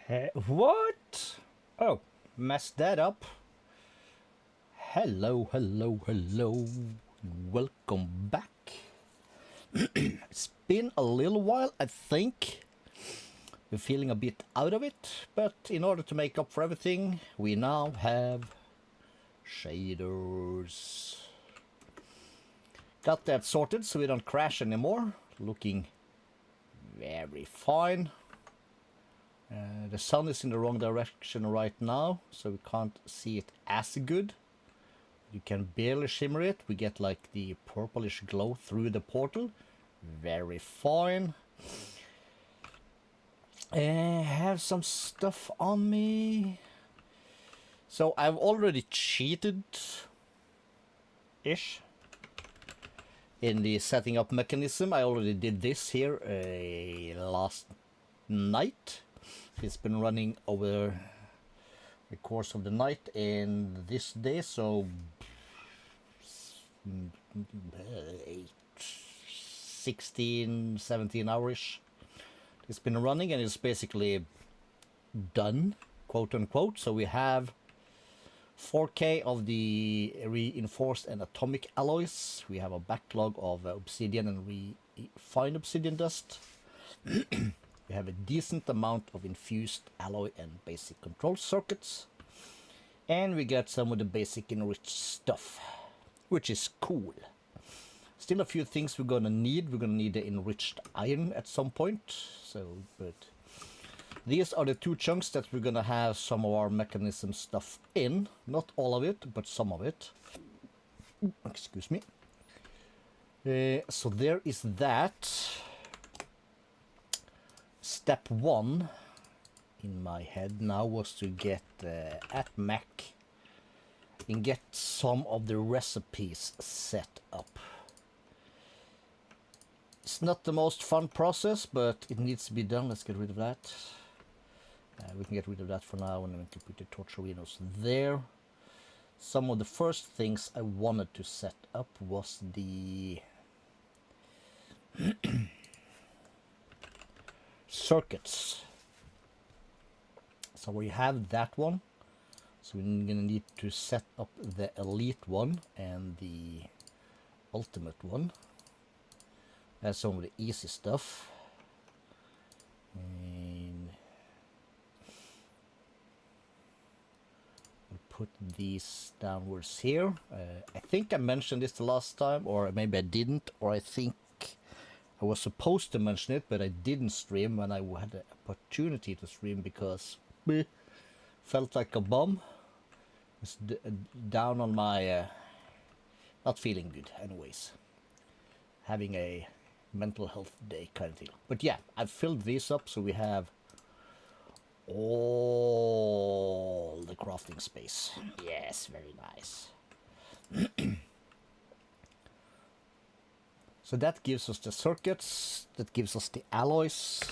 What? Oh, messed that up. Hello, hello, hello. Welcome back. It's been a little while, I think. We're feeling a bit out of it, but in order to make up for everything, we now have shaders. Got that sorted so we don't crash anymore. Looking very fine. The sun is in the wrong direction right now, so we can't see it as good. You can barely shimmer it. We get like the purplish glow through the portal. Very fine. Have some stuff on me. So I've already cheated ish in the setting up mechanism. I already did this here last night. It's been running over the course of the night and this day, so 16, 17 hours it's been running, and it's basically done, quote unquote. So we have 4K of the reinforced and atomic alloys. We have a backlog of obsidian and refined obsidian dust. We have a decent amount of infused alloy and basic control circuits. And we get some of the basic enriched stuff, which is cool. Still a few things we're gonna need. We're gonna need the enriched iron at some point. So, but these are the two chunks that we're gonna have some of our mechanism stuff in. Not all of it, but some of it. Excuse me. So there is that. Step one in my head now was to get at Mac and get some of the recipes set up. It's not the most fun process, but it needs to be done. Let's get rid of that. We can get rid of that for now, and then we can put the torcherinos there. Some of the first things I wanted to set up was the circuits. So we have that one. So we're gonna need to set up the elite one and the ultimate one. That's some of the easy stuff. And we'll put these downwards here. I think I mentioned this the last time, or maybe I didn't, or I think I was supposed to mention it, but I didn't stream when I had the opportunity to stream because felt like a bum. Was down on my not feeling good anyways. Having a mental health day kind of thing. But yeah, I've filled these up so we have all the crafting space. Yes, very nice. So that gives us the circuits, that gives us the alloys.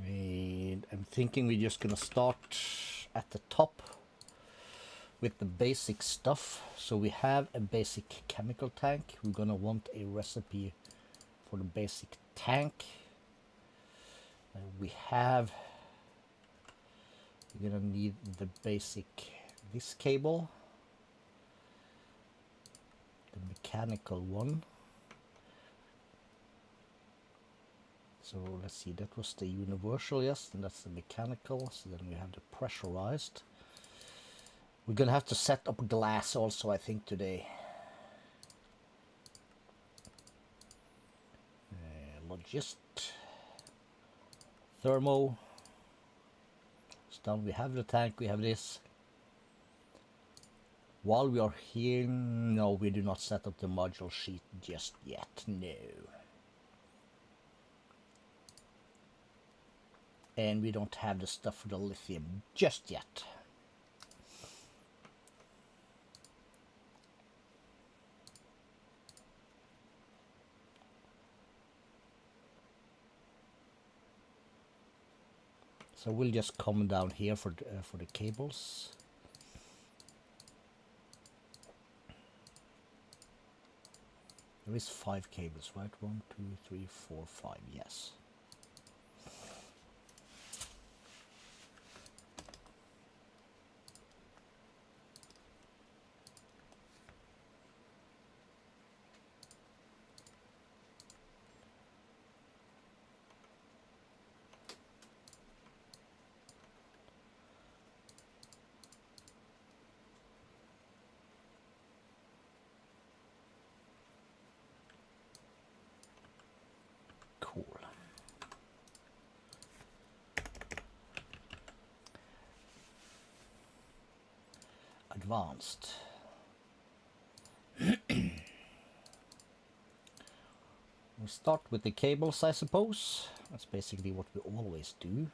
And I'm thinking we're just gonna start at the top with the basic stuff. So we have a basic chemical tank. We're gonna want a recipe for the basic tank. We're gonna need the basic, this cable, the mechanical one. So let's see, that was the universal, yes, and that's the mechanical. So then we have the pressurized. We're gonna have to set up glass also, I think, today. Logist, thermo. So down we have the tank, we have this. While we are here, no, we do not set up the module sheet just yet, no. And we don't have the stuff for the lithium just yet. So we'll just come down here for the cables. There is 5 cables, right? 1, 2, 3, 4, 5. Yes. advanced. We'll start with the cables, I suppose. That's basically what we always do.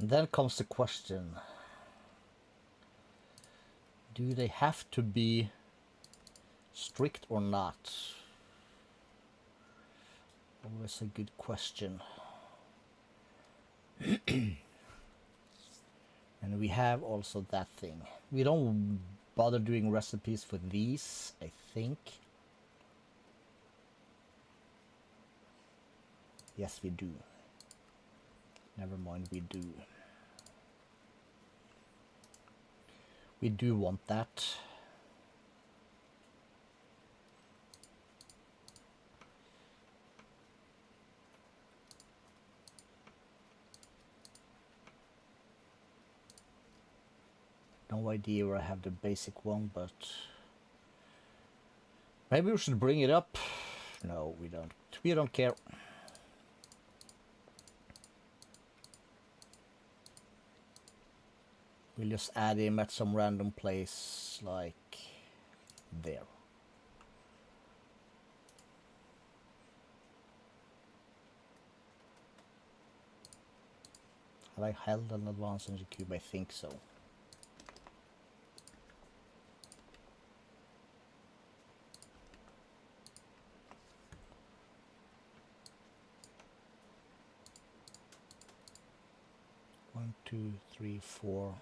And then comes the question, do they have to be strict or not? Always a good question. And we have also that thing. We don't bother doing recipes for these, I think. Yes, we do. Never mind, we do. We do want that. No idea where I have the basic one, but maybe we should bring it up. No, we don't. We don't care. We'll just add him at some random place, like there. Have I held an advanced energy cube? I think so. One, two, three, 4.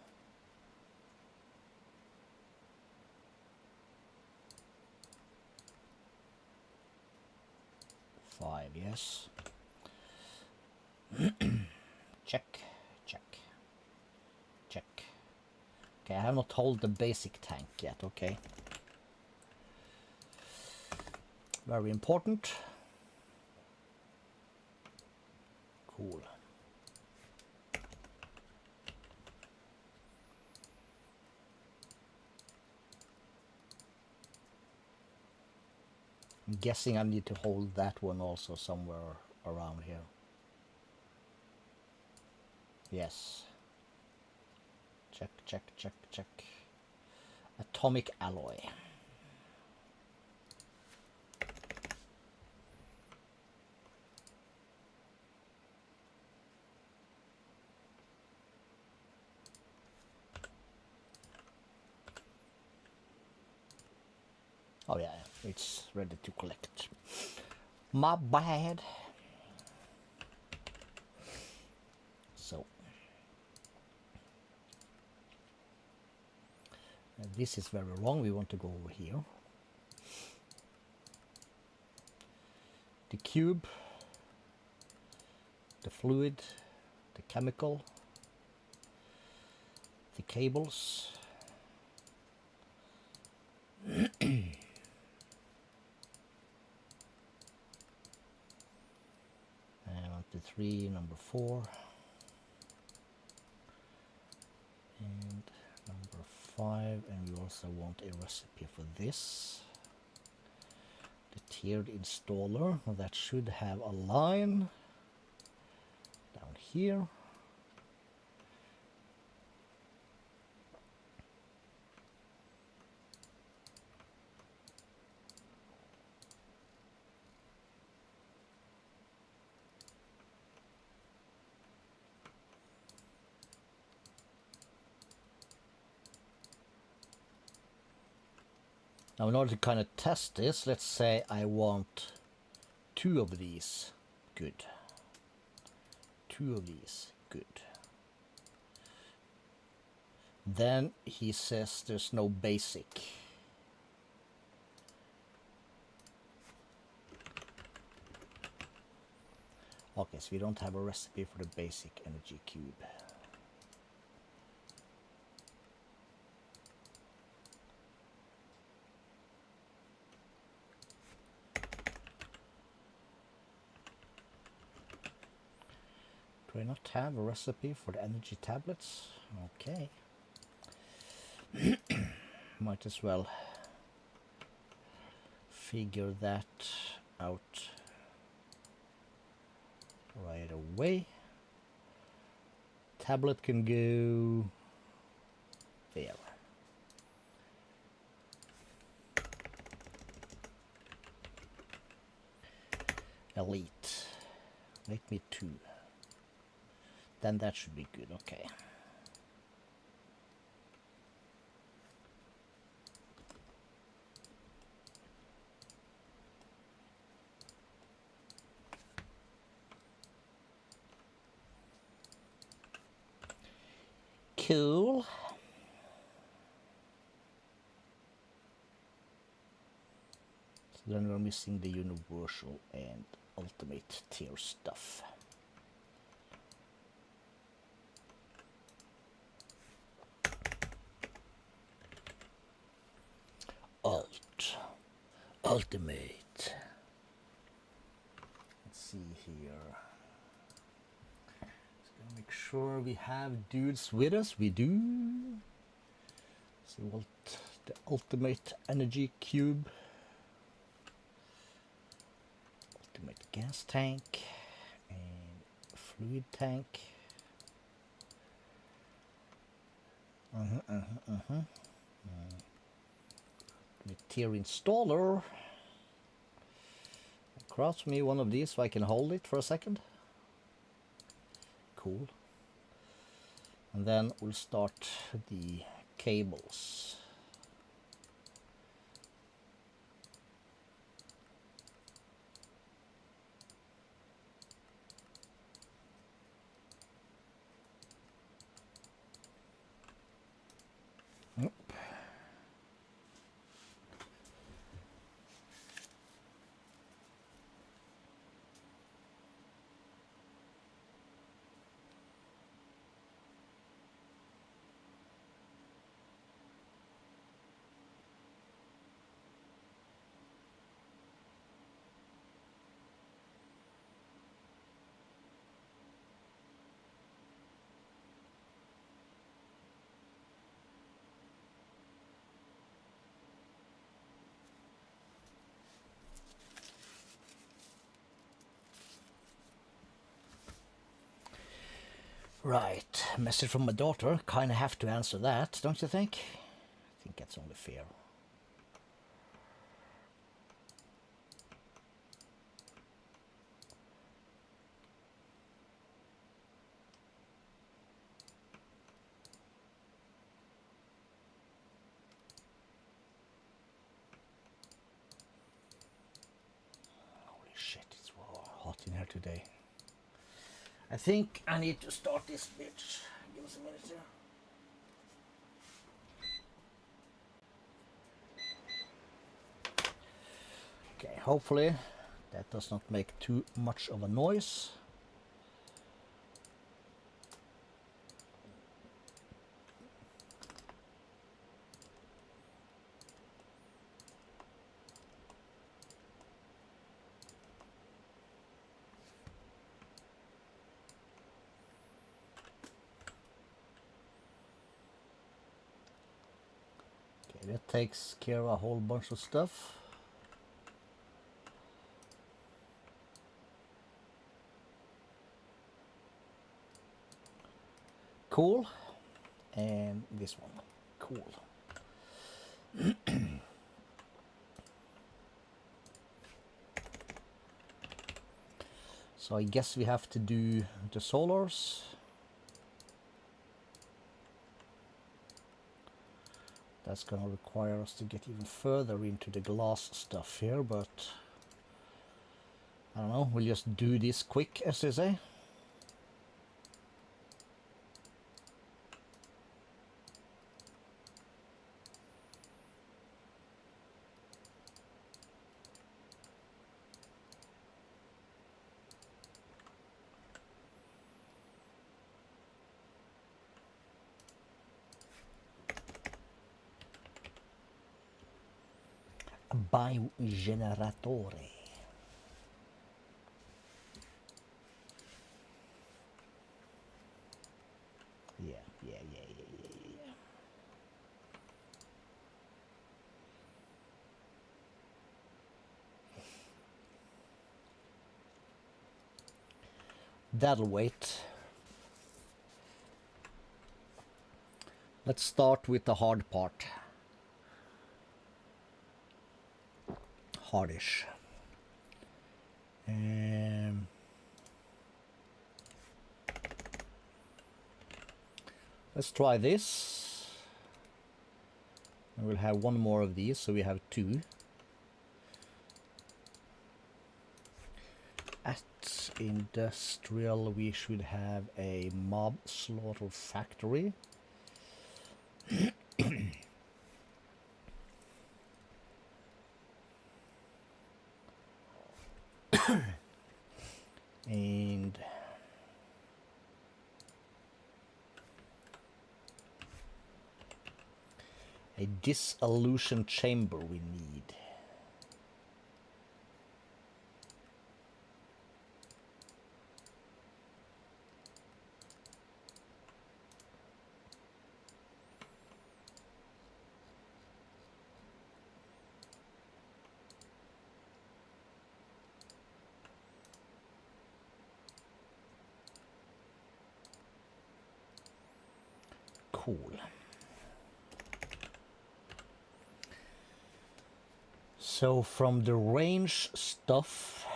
5, yes. Check, check, check. Okay, I have not told the basic tank yet, okay. Very important. Cool. I'm guessing I need to hold that one also somewhere around here. Yes. Check, check, check, check. Atomic alloy. Oh yeah, it's ready to collect. My bad. So this is very wrong. We want to go over here. The cube, the fluid, the chemical, the cables. And 3, number 4, and number 5, and we also want a recipe for this. The tiered installer, that should have a line down here. Now in order to kind of test this, let's say I want 2 of these. Good. 2 of these. Good. Then he says there's no basic. Okay, so we don't have a recipe for the basic energy cube. Do I not have a recipe for the energy tablets? Okay. might as well figure that out right away. Tablet can go there. Elite. Make me 2. Then that should be good, okay. Cool. So then we're missing the universal and ultimate tier stuff. Ultimate. Let's see here. Just gonna make sure we have dudes with us. We do. So what the ultimate energy cube. Ultimate gas tank and fluid tank. Tier installer. Craft me one of these so I can hold it for a second. Cool. And then we'll start the cables. Right, message from my daughter. Kinda have to answer that, don't you think? I think that's only fair. Holy shit, it's hot in here today. I think I need to start this bitch. Give us a minute here. Okay, hopefully that does not make too much of a noise. That takes care of a whole bunch of stuff. Cool. And this one. Cool. So I guess we have to do the solars. That's gonna require us to get even further into the glass stuff here, but I don't know, we'll just do this quick, as they say. Biogeneratore. Yeah. That'll wait. Let's start with the hard part. Hardish. Let's try this. And we'll have one more of these, so we have 2. At industrial, we should have a mob slaughter factory. And a dissolution chamber we need. Cool. So from the range stuff,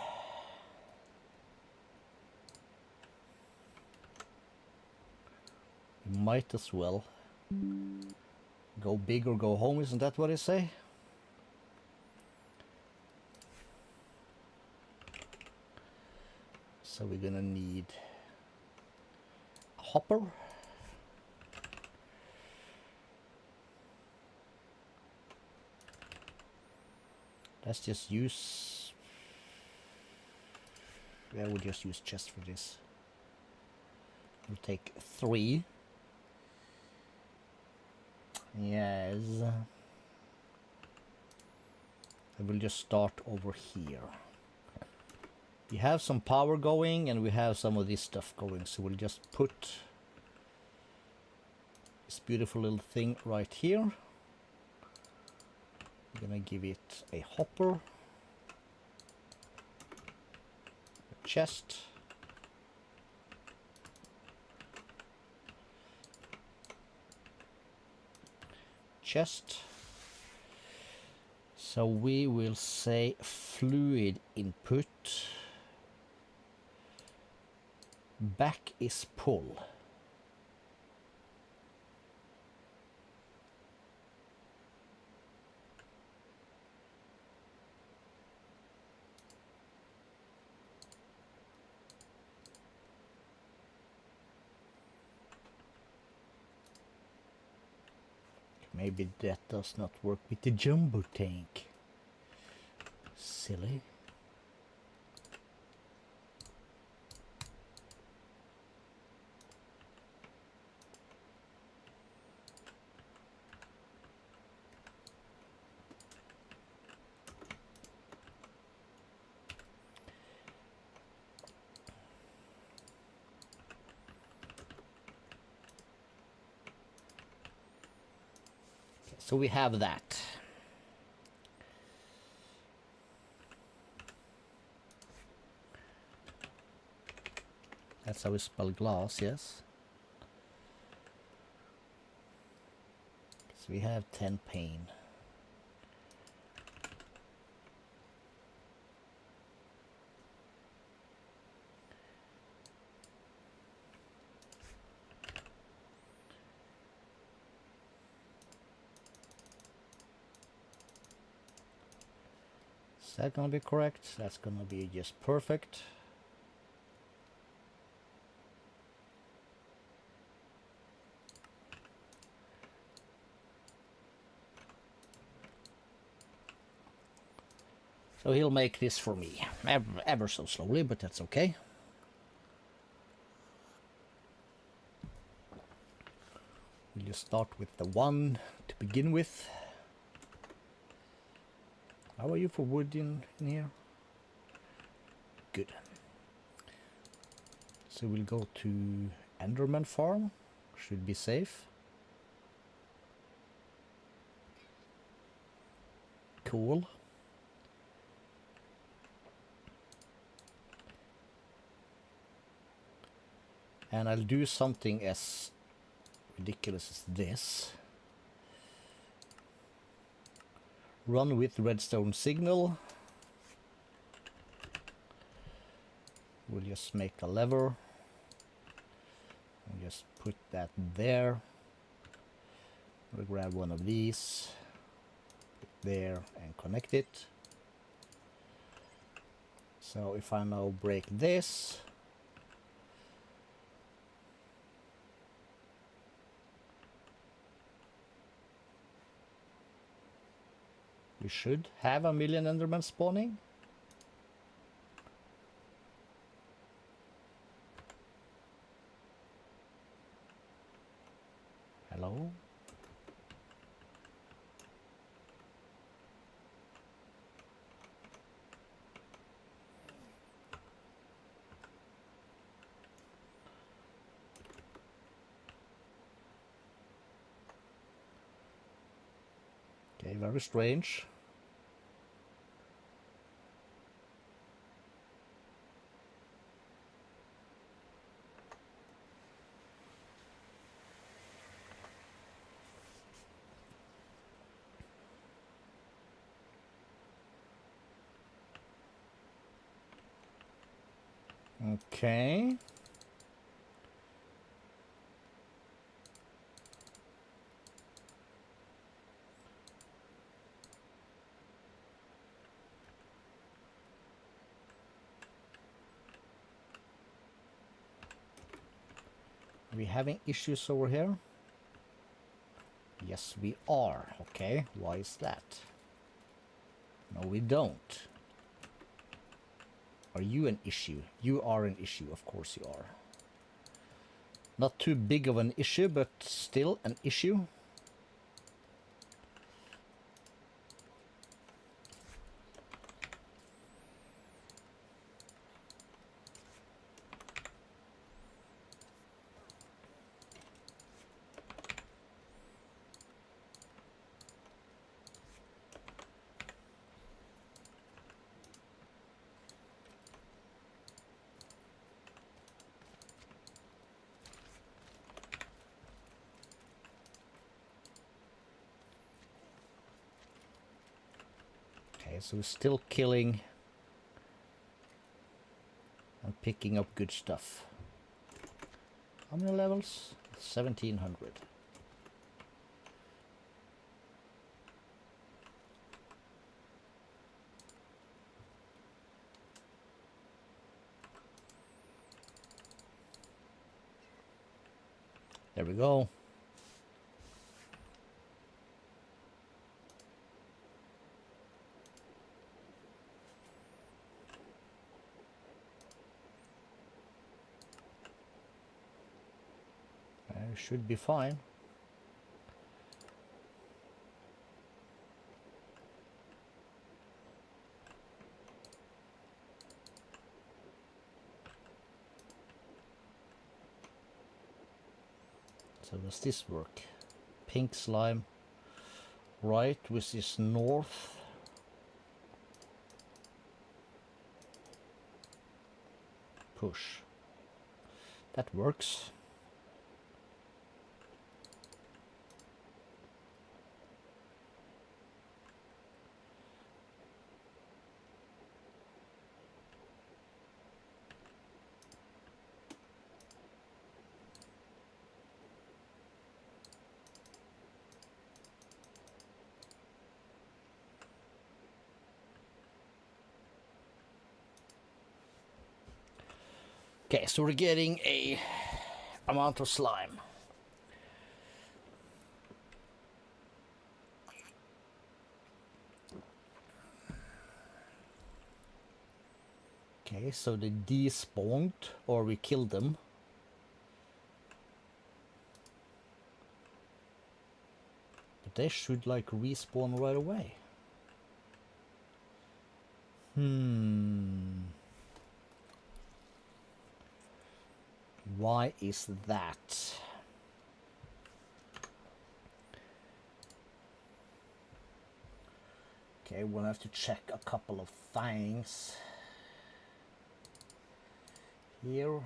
we might as well go big or go home, isn't that what they say? So we're gonna need a hopper. Let's just use... yeah, we'll just use chest for this. We'll take 3. Yes. I will just start over here. We have some power going and we have some of this stuff going, so we'll just put this beautiful little thing right here. I'm gonna give it a hopper, a chest, so we will say fluid input, back is pull. Maybe that does not work with the jumbo tank. Silly. So we have that. That's how we spell glass, yes. So we have 10 pane. Is that gonna be correct? That's gonna be just perfect. So he'll make this for me, ever so slowly, but that's okay. We'll just start with the 1 to begin with. How are you for wood in here? Good. So we'll go to Enderman Farm. Should be safe. Cool. And I'll do something as ridiculous as this. Run with redstone signal. We'll just make a lever. And just put that there. We'll grab one of these. Put there and connect it. So if I now break this. We should have a million Endermen spawning. Hello? Okay, very strange. Okay. Are we having issues over here? Yes, we are. Okay, why is that? No, we don't. Are you an issue? You are an issue, of course you are. Not too big of an issue, but still an issue. Okay, so we're still killing and picking up good stuff. How many levels? 1700. There we go. Should be fine. So does this work? Pink slime. Right, which is north. Push. That works. Okay, so we're getting a amount of slime. Okay, so they despawned, or we killed them. But they should like respawn right away. Why is that? Okay, we'll have to check a couple of things here.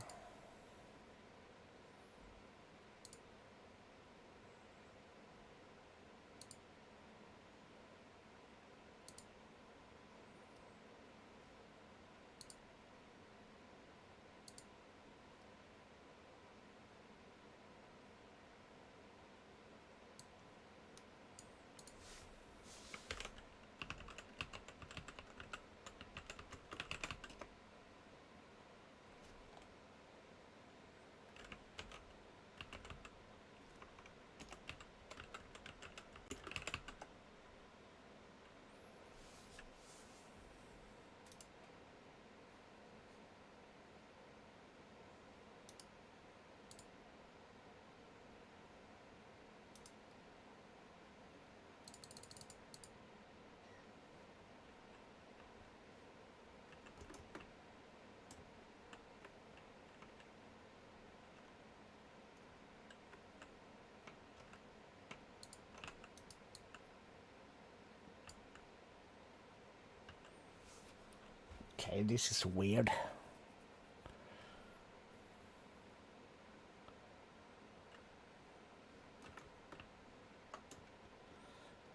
Okay, this is weird.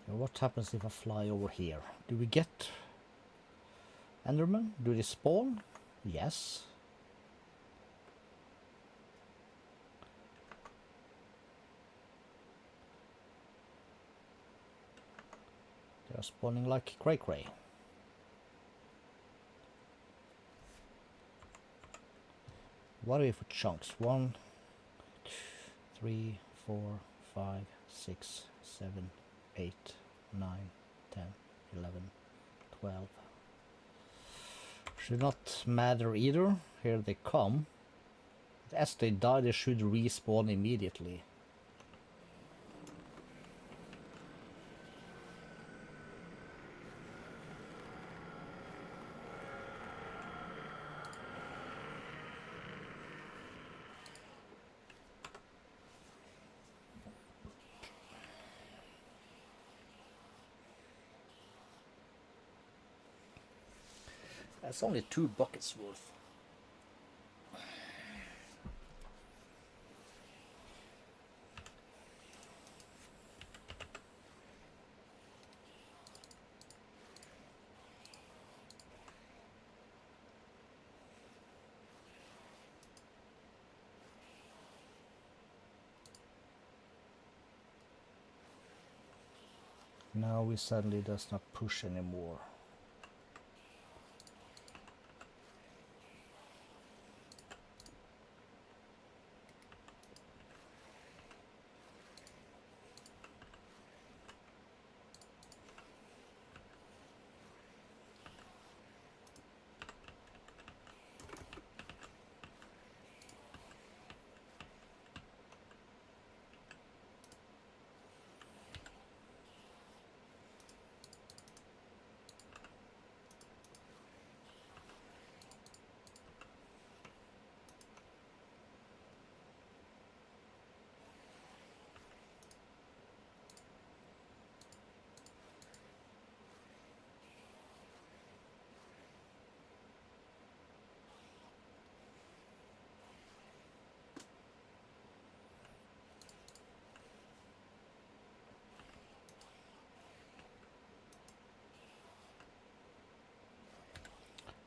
What happens if I fly over here? Do we get Enderman? Do they spawn? Yes. They are spawning like cray-cray. What are we for chunks? 1, 2, 3, 4, 5, 6, 7, 8, 9, 10, 11, 12. Should not matter either. Here they come. As they die, they should respawn immediately. That's only 2 buckets worth. Now we suddenly does not push anymore.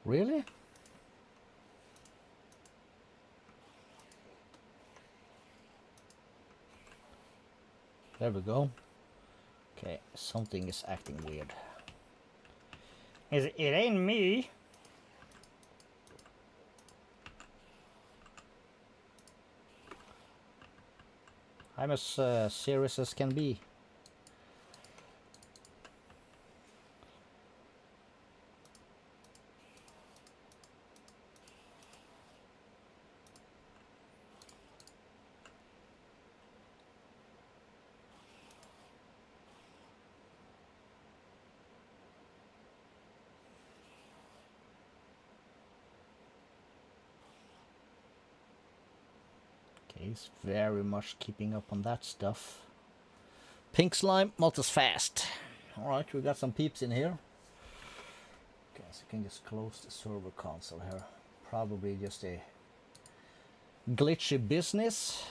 Really? There we go. Okay, something is acting weird. It ain't me. I'm as serious as can be. He's very much keeping up on that stuff. Pink slime, not as fast. Alright, we got some peeps in here. Okay, so we can just close the server console here. Probably just a glitchy business.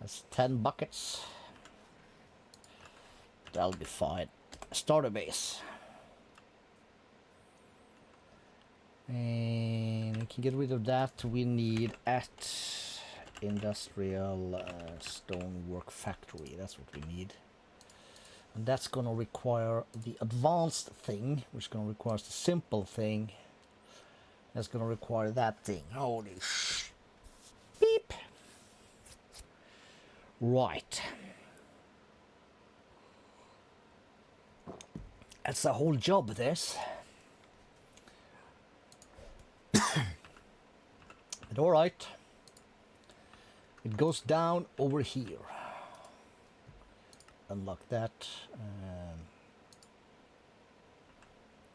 That's 10 buckets. That'll be fine. Start a base. And we can get rid of that. We need at industrial stonework factory. That's what we need. And that's gonna require the advanced thing, which is gonna require the simple thing. That's gonna require that thing. Holy sh! Beep! Right. That's the whole job, this. But alright. It goes down over here. Unlock that.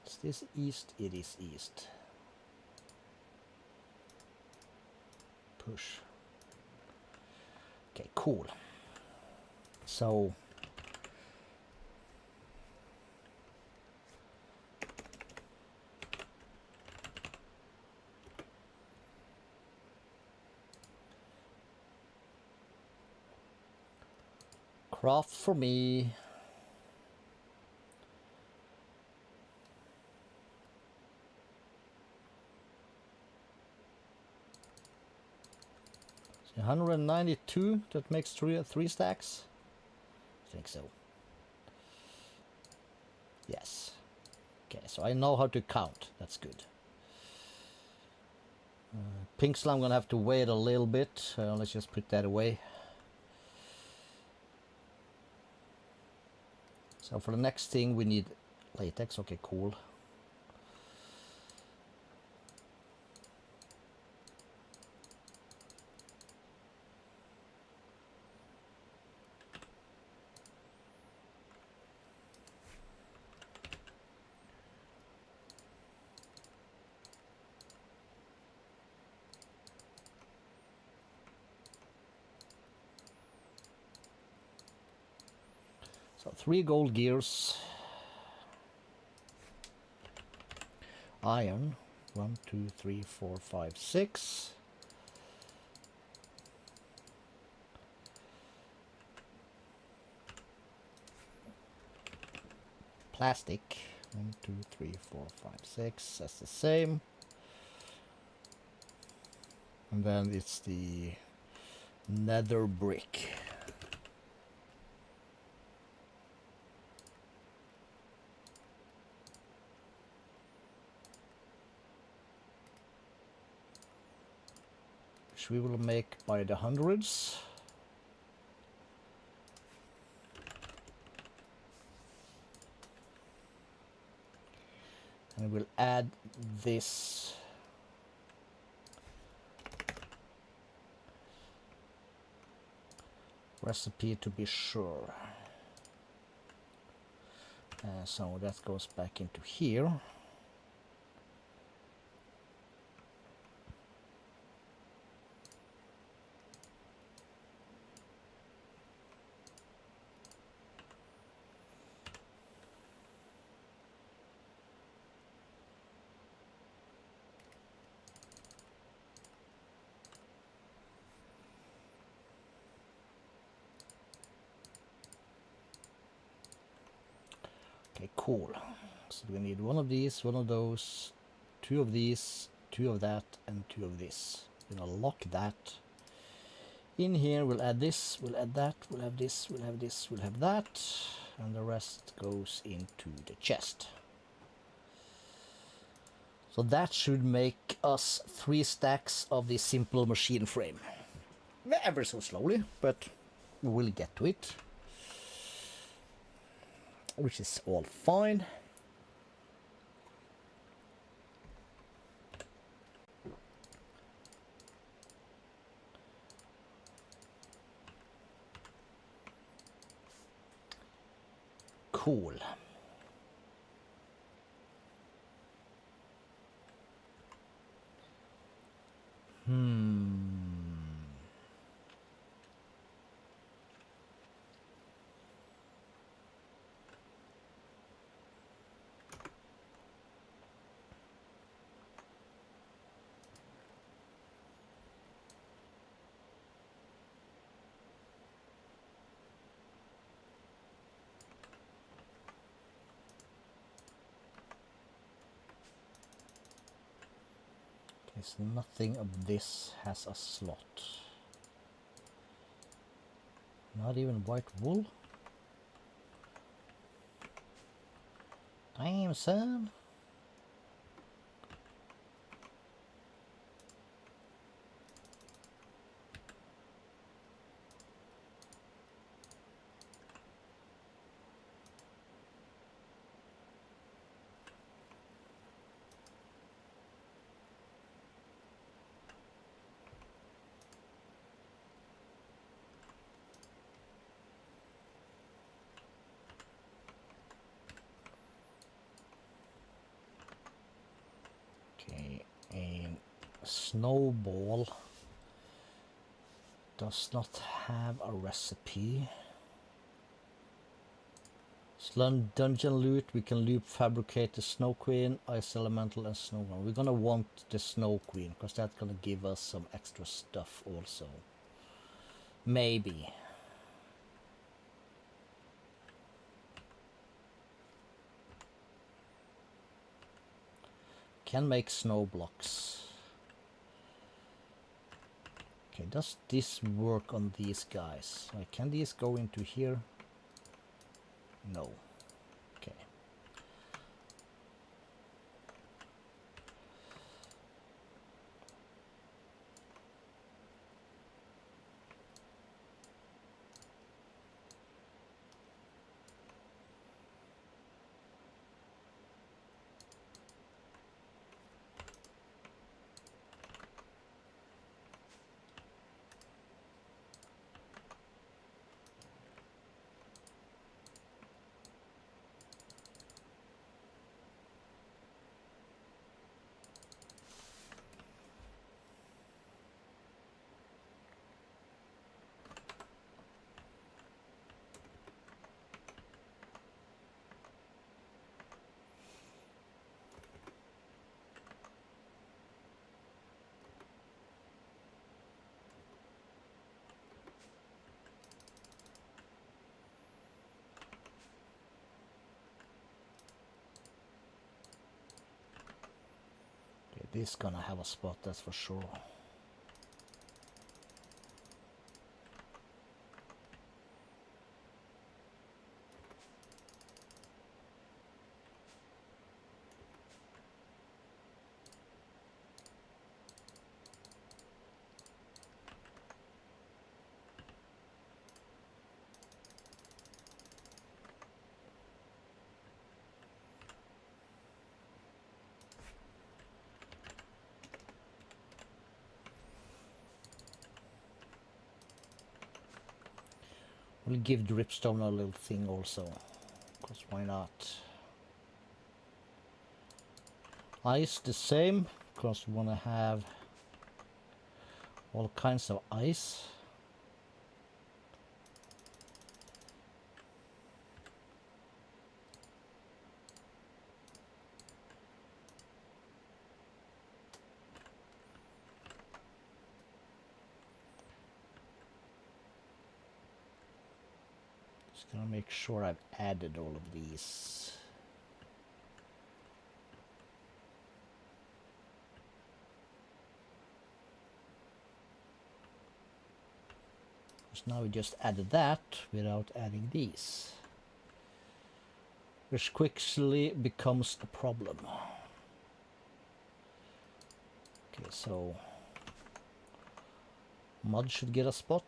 Is this east? It is east. Push. Okay, cool. So craft for me. So 192, that makes three stacks. I think so. Yes. Okay, so I know how to count. That's good. Pink slime, I'm gonna have to wait a little bit. Let's just put that away. So for the next thing we need latex. Okay, cool. So 3 gold gears. Iron. 1, 2, 3, 4, 5, 6. Plastic. 1, 2, 3, 4, 5, 6. That's the same. And then it's the nether brick. Which we will make by the hundreds. And we'll add this recipe to be sure. So that goes back into here. Okay, cool. So we need one of these, one of those, 2 of these, 2 of that, and 2 of this. We're gonna lock that in here. We'll add this, we'll add that, we'll have this, we'll have this, we'll have that, and the rest goes into the chest. So that should make us 3 stacks of the simple machine frame. Ever so slowly, but we'll get to it. Which is all fine. Cool. So nothing of this has a slot. Not even white wool? Damn, son. Okay, a snowball. Does not have a recipe. Slum dungeon loot, we can loop fabricate the Snow Queen, Ice Elemental and Snow One. We're gonna want the Snow Queen because that's gonna give us some extra stuff also. Maybe. Can make snow blocks. Okay, does this work on these guys? Like, can these go into here? No. Okay. This is gonna have a spot, that's for sure. We'll give Dripstone a little thing also, because why not? Ice the same, because we want to have all kinds of ice. Just gonna make sure I've added all of these. Because now we just added that without adding these, which quickly becomes a problem. Okay, so mud should get a spot.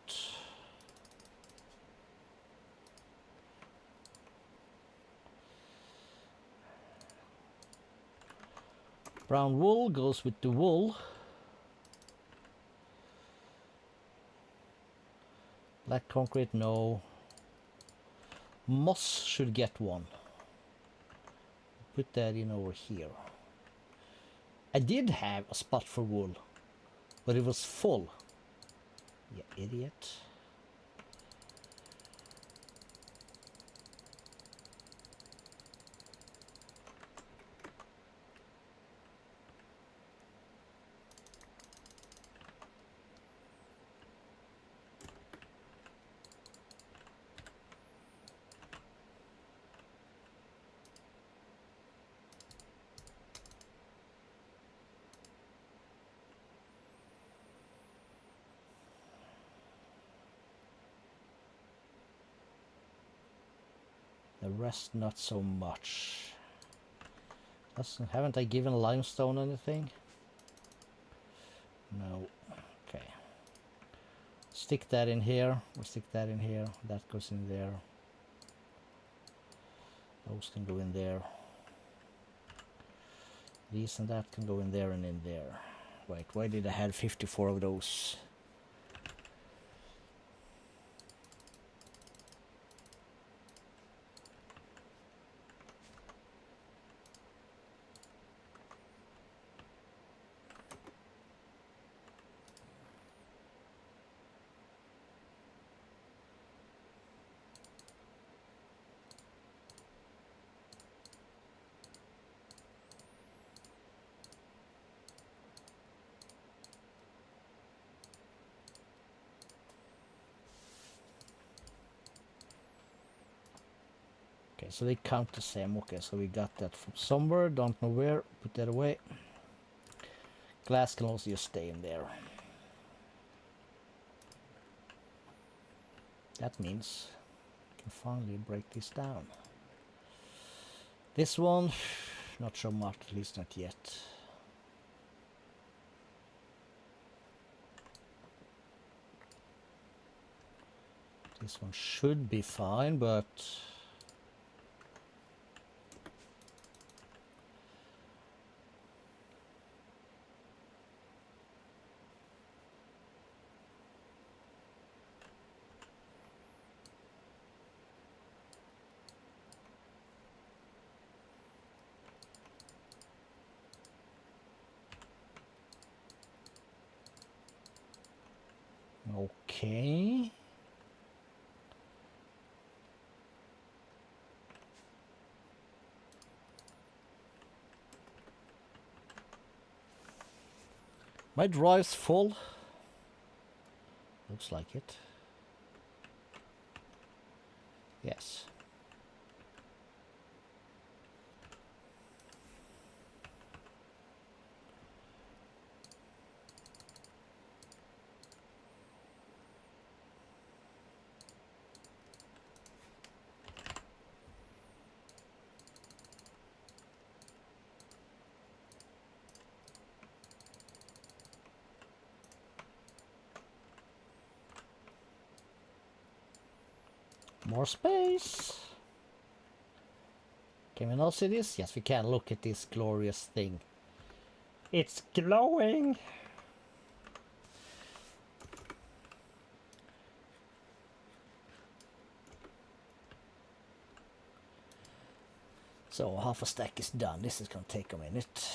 Brown wool goes with the wool. Black concrete, no. Moss should get one. Put that in over here. I did have a spot for wool, but it was full. You idiot. The rest not so much. Haven't I given limestone anything? No. Okay. Stick that in here. We'll stick that in here. That goes in there. Those can go in there. These and that can go in there and in there. Wait, why did I have 54 of those? Okay, so they count the same. Okay, so we got that from somewhere, don't know where. Put that away. Glass can also just stay in there. That means I can finally break this down. This one, not so much, at least not yet. This one should be fine, but okay. My drive's full. Looks like it. Yes. More space. Can we not see this? Yes, we can. Look at this glorious thing. It's glowing. So half a stack is done. This is going to take a minute.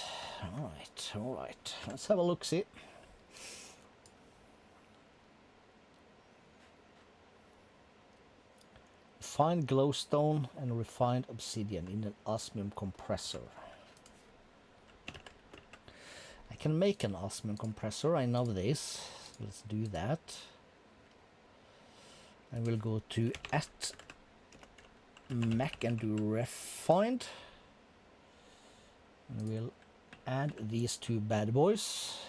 All right. Let's have a look-see. Refined glowstone and refined obsidian in an osmium compressor. I can make an osmium compressor, I know this. Let's do that. I will go to @mech and do refined. And we'll add these two bad boys.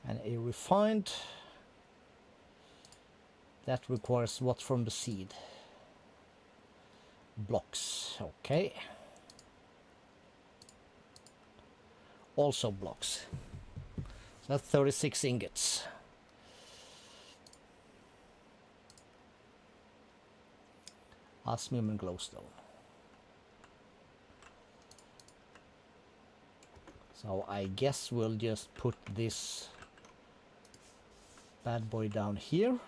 And a refined. That requires what from the seed? Blocks, okay. Also blocks. So that's 36 ingots. Osmium and glowstone. So I guess we'll just put this bad boy down here.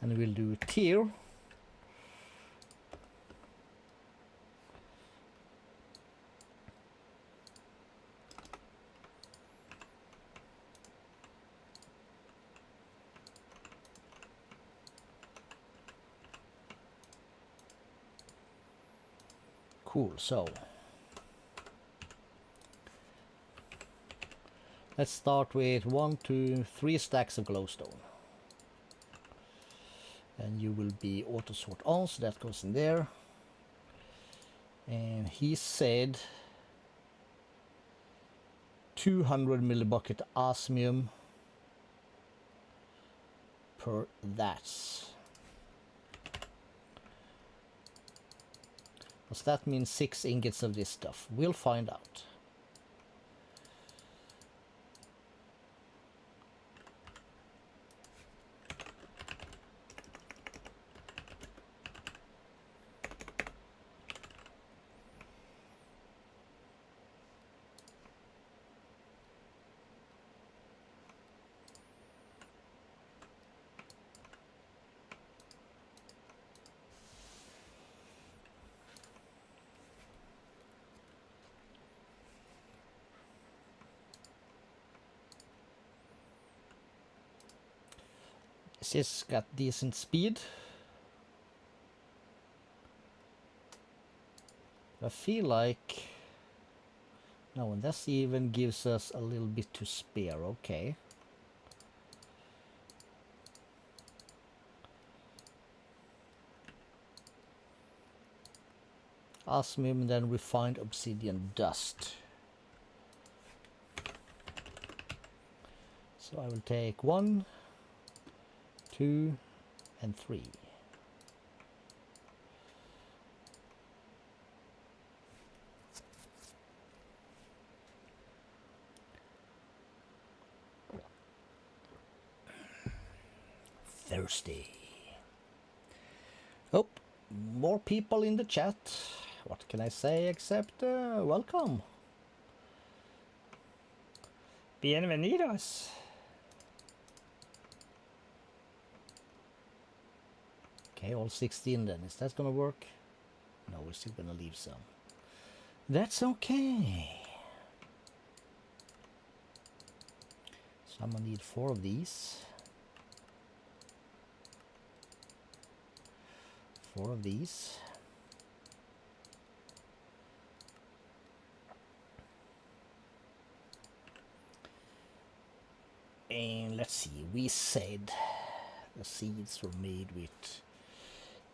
And we'll do a tier. Cool, so let's start with 1, 2, 3 stacks of glowstone. And you will be auto sort on, so that goes in there. And he said 200 millibucket osmium per that. Does that mean 6 ingots of this stuff? We'll find out. This got decent speed. I feel like... No, and this even gives us a little bit to spare, okay. Osmium, then refined obsidian dust. So I will take 1, 2, and 3. Thirsty. Oh, more people in the chat. What can I say except welcome. Bienvenidos. Okay, all 16 then. Is that gonna work? No, we're still gonna leave some. That's okay. So I'm gonna need 4 of these. 4 of these. And let's see, we said the seeds were made with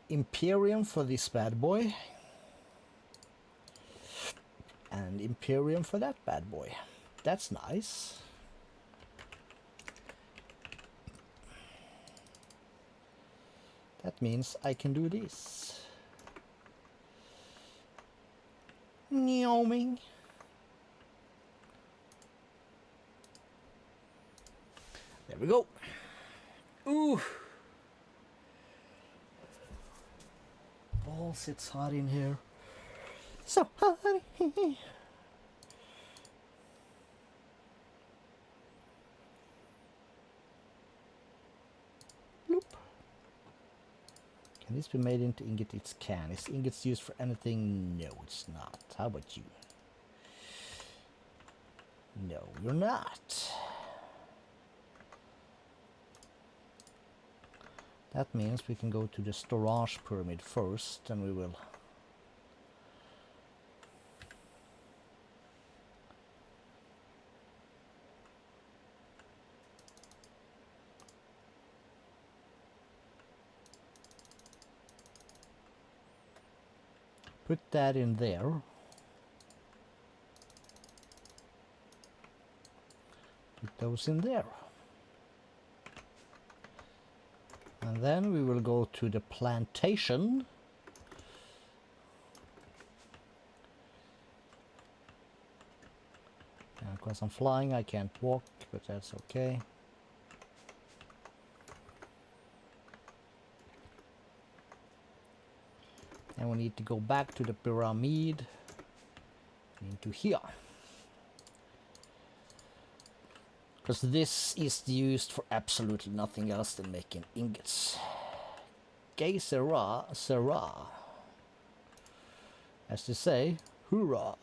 Imperium for this bad boy. And Imperium for that bad boy. That's nice. That means I can do this. Meowing. There we go. Ooh. Balls, it's hot in here. So hot. Bloop. Can this be made into ingot? It can. Is ingots used for anything? No, it's not. How about you? No, you're not. That means we can go to the storage pyramid first, and we will put that in there. Put those in there. And then we will go to the plantation. And because I'm flying, I can't walk, but that's okay. And we need to go back to the pyramid into here. Because this is used for absolutely nothing else than making ingots. Que sera, sera. As to say, hoorah.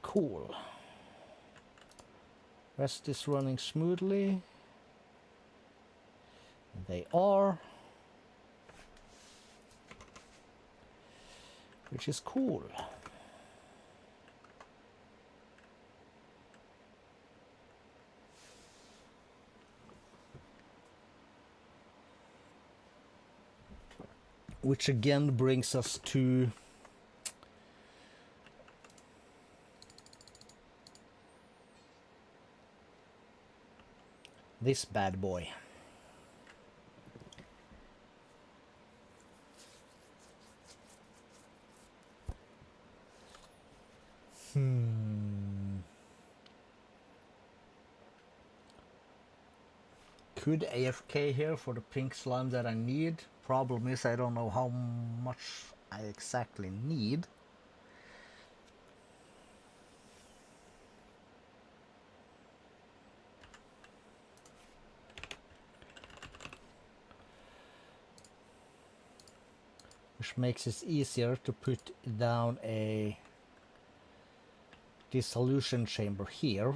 Cool. Rest is running smoothly. They are. Which is cool. Which again brings us to this bad boy. Could AFK here for the pink slime that I need. Problem is I don't know how much I exactly need. which makes it easier to put down a dissolution chamber here.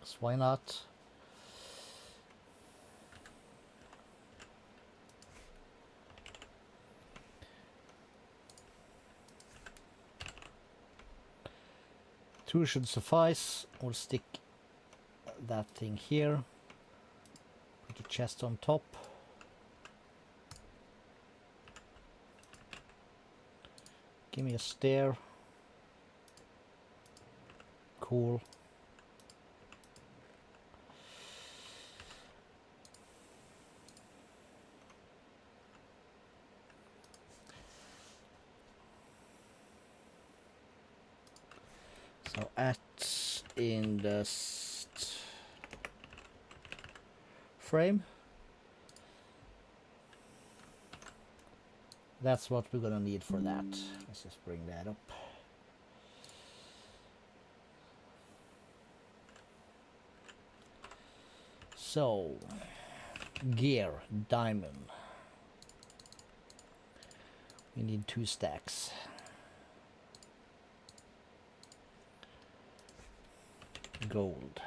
So why not? Two should suffice. We'll stick that thing here. Put the chest on top. Give me a stair. Cool. So at in the frame, that's what we're gonna need for that. Let's just bring that up. So gear, diamond, we need 2 stacks. Gold,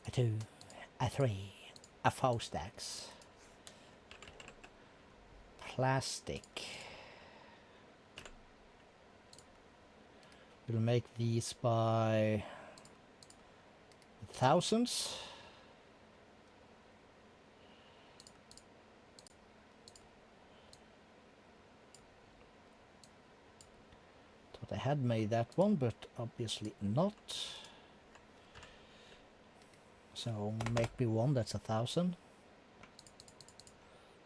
a 2, a 3, a 4 stacks. Plastic, we'll make these by thousands. I had made that one, but obviously not. So make me one that's 1,000.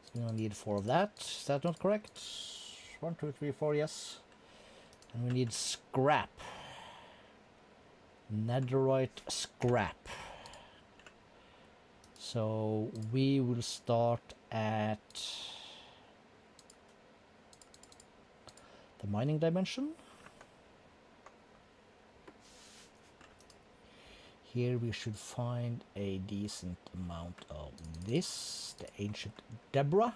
So we're gonna need 4 of that. Is that not correct? 1, 2, 3, 4, yes. And we need scrap. Netherite scrap. So we will start at the mining dimension. Here we should find a decent amount of this, the ancient Deborah.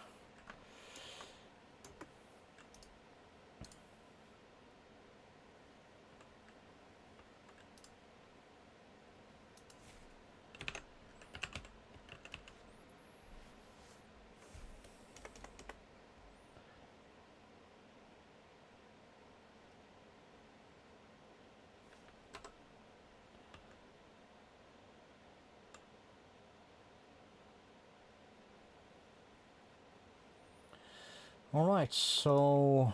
All right, so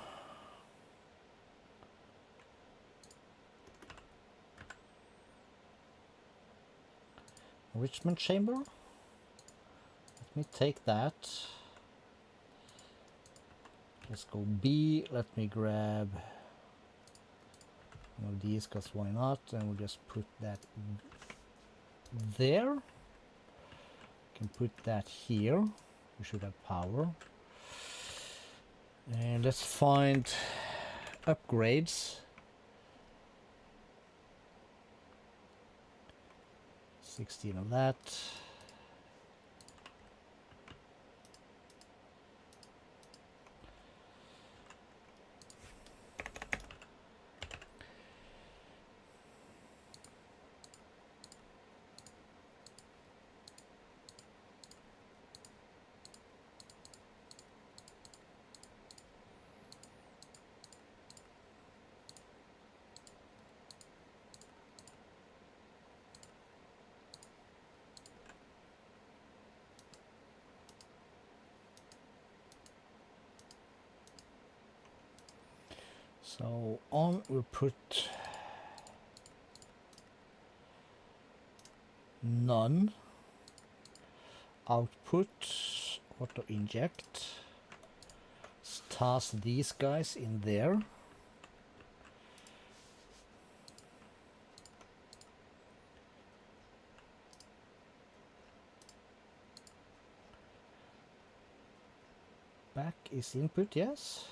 enrichment chamber. Let me take that. Let's go B. Let me grab one of these, because why not? And we'll just put that there. Can put that here. We should have power. And let's find upgrades. 16 of that. So on we'll put none. Output, auto inject. Let's toss these guys in there. is input, yes.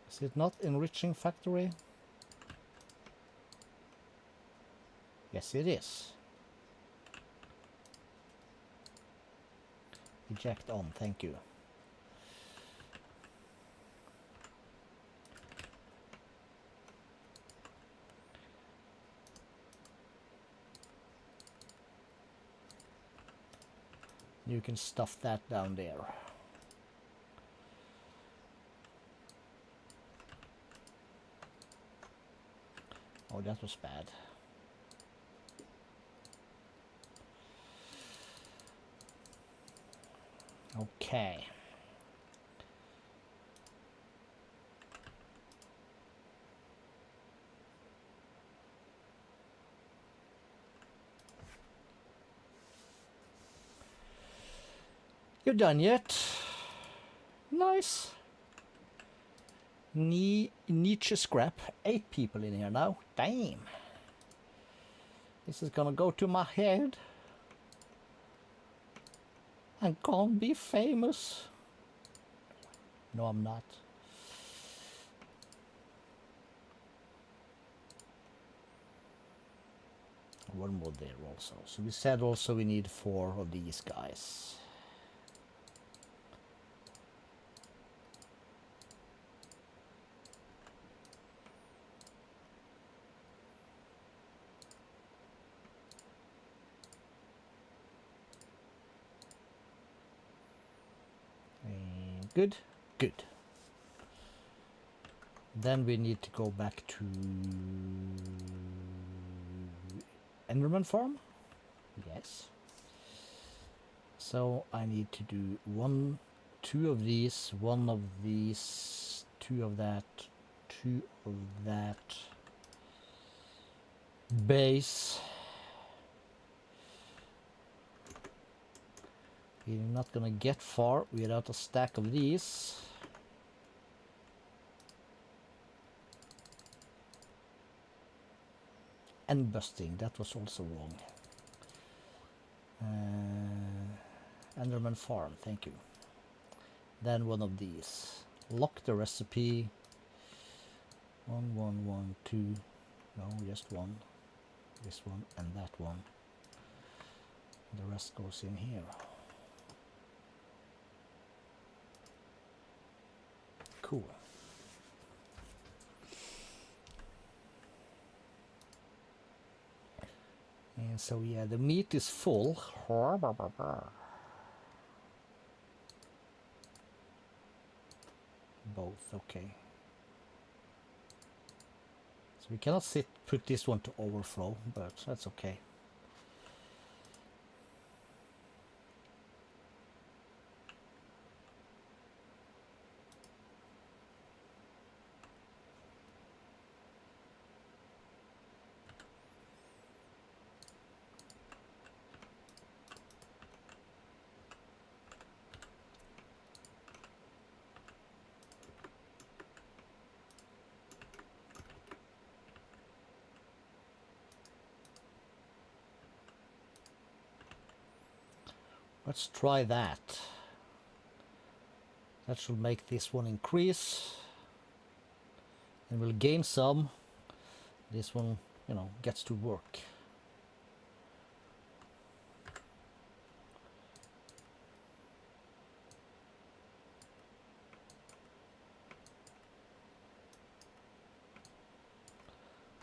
Is it not enriching factory? Yes, it is. Eject on, thank you. You can stuff that down there. Oh, that was bad. Okay. You're done yet? Nice. Nietzsche scrap. 8 people in here now. Damn. This is gonna go to my head. I'm gonna be famous. No, I'm not. One more there also. So we said also we need 4 of these guys. Good, good. Then we need to go back to Enderman Farm. Yes. So I need to do 2 of these, 1 of these, 2 of that, 2 of that. Base. We're not gonna get far without a stack of these. And busting, that was also wrong. Enderman Farm, thank you. Then 1 of these. Lock the recipe. 1, 1, 1, 2. No, just 1. This one and that one. The rest goes in here. Cool. And so yeah, the meat is full. Both, okay. So we cannot put this one to overflow, but that's okay. Let's try that. That should make this one increase. And we'll gain some. This one, you know, gets to work.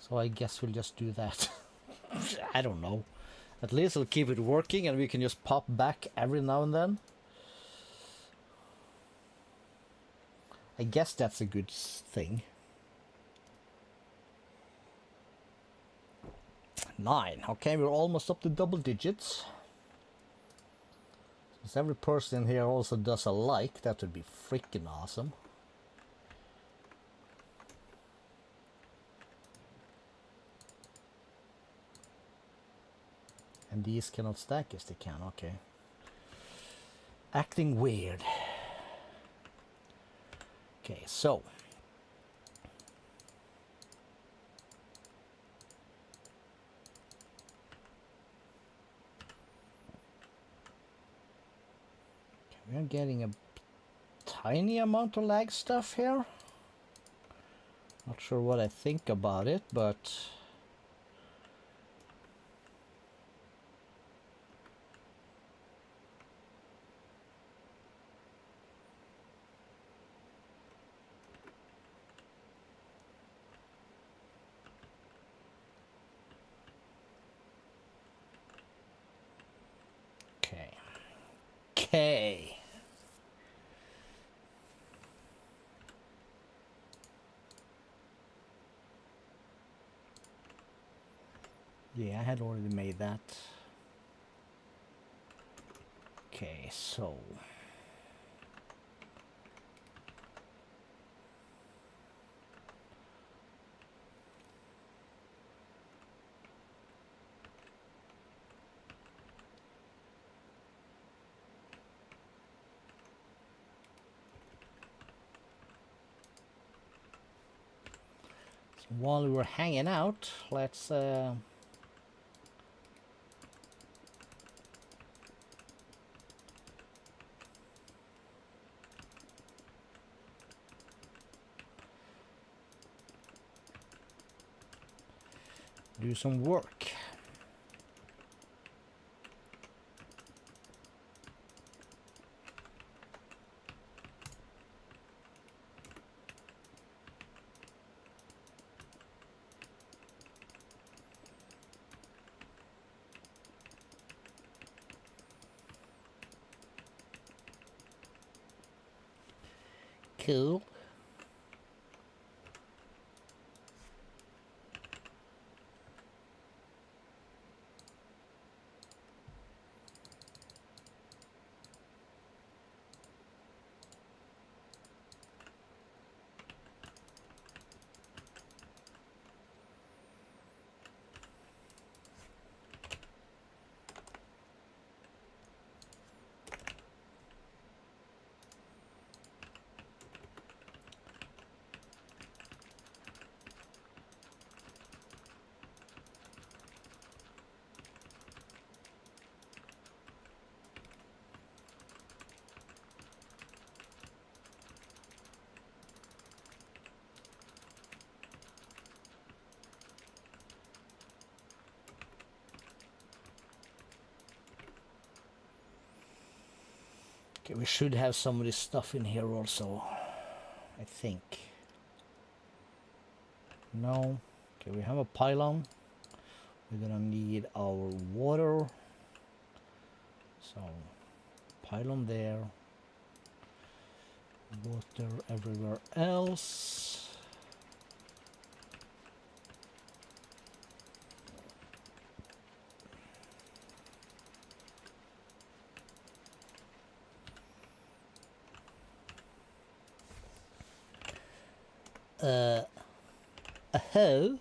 So I guess we'll just do that. I don't know. At least it'll keep it working and we can just pop back every now and then. I guess that's a good thing. 9. Okay, we're almost up to double digits. Since every person here also does a like, that would be freaking awesome. And these cannot stack? Yes, they can, okay. Acting weird. Okay, so. we're getting a tiny amount of lag stuff here. Not sure what I think about it, but okay. Okay. Yeah, I had already made that. Okay, so while we were hanging out, let's do some work. Cool. Okay, we should have some of this stuff in here also, I think. No. Okay, we have a pylon. We're gonna need our water. So, pylon there. Water everywhere else. A hoe.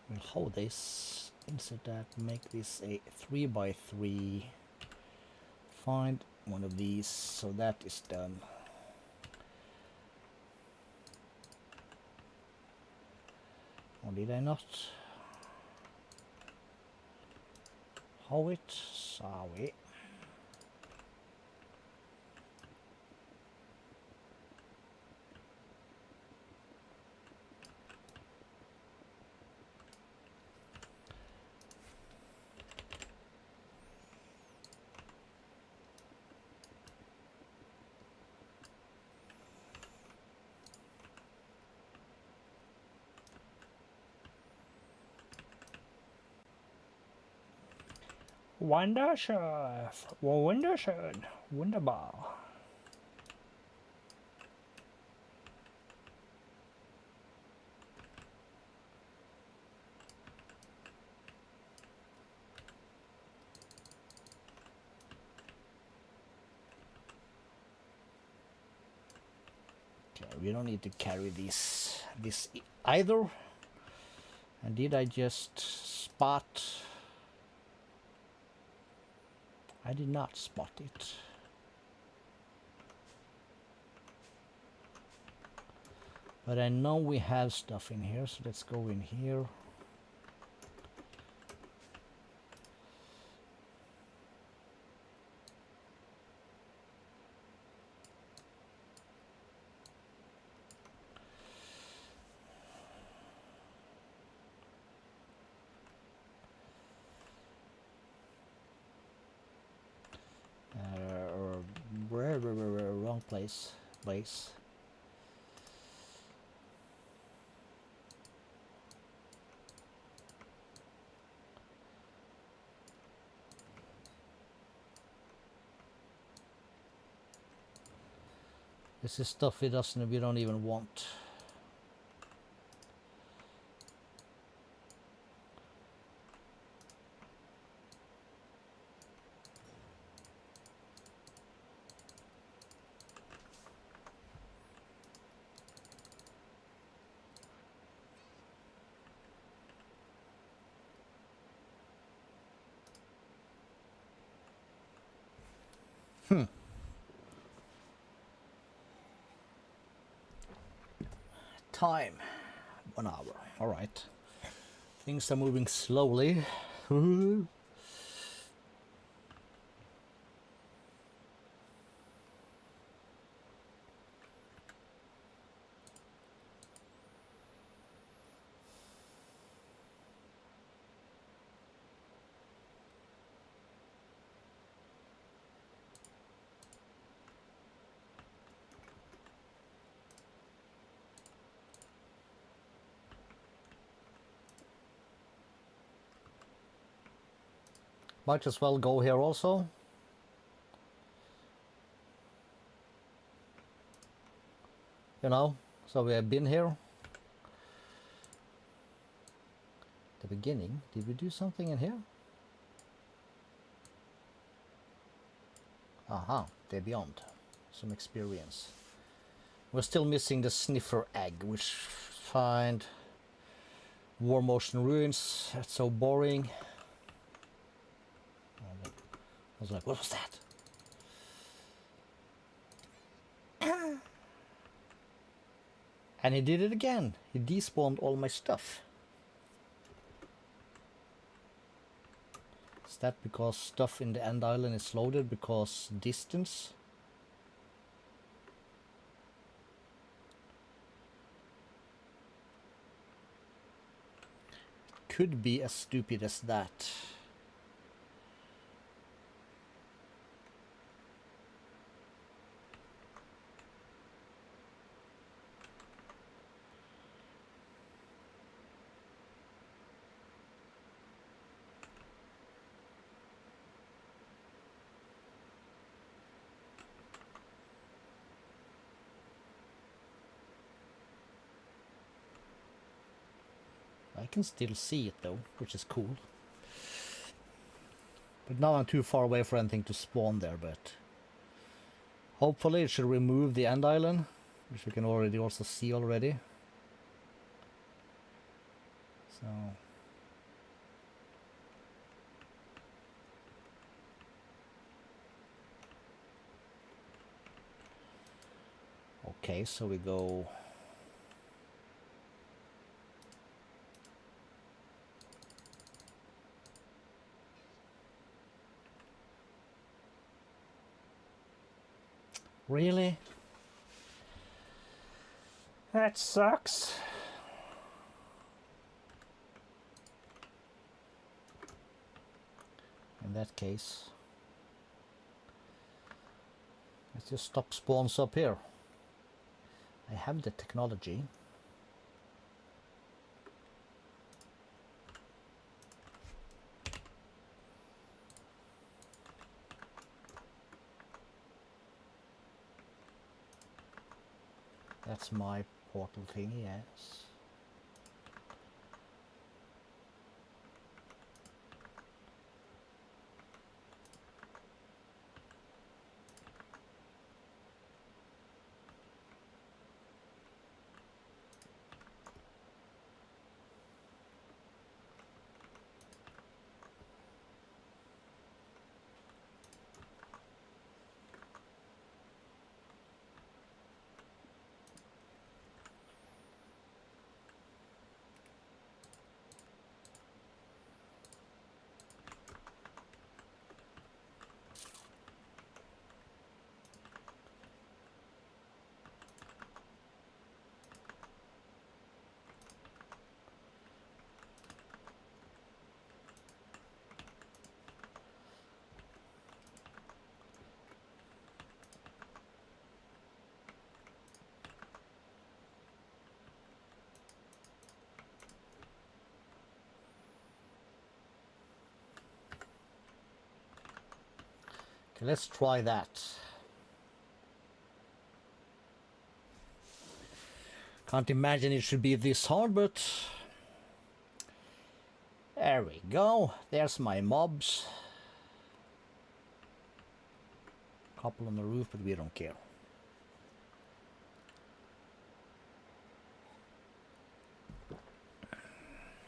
We'll hold this. Insert that. Make this a 3x3. Find one of these. So that is done. Or did I not? How it? Sorry. Wunderschön, wunderschön, wunderbar. Okay, we don't need to carry this either. And did I just spot? I did not spot it. But I know we have stuff in here, so let's go in here. Wrong place. This is stuff we don't even want. Time. 1 hour. All right. Things are moving slowly. Might as well go here also. You know, so we have been here. The beginning. Did we do something in here? Aha, they're beyond. Some experience. We're still missing the sniffer egg, which find War Motion Ruins. That's so boring. I was like, what was that? And he did it again. He despawned all my stuff. Is that because stuff in the end island is loaded because distance? Could be as stupid as that. I can still see it though, which is cool. But now I'm too far away for anything to spawn there, but hopefully it should remove the end island, which we can already also see already. So okay, so we go really? That sucks. In that case, let's just stop spawns up here. I have the technology. That's my portal thing, yes. Okay, let's try that. Can't imagine it should be this hard, but there we go. There's my mobs. Couple on the roof, but we don't care.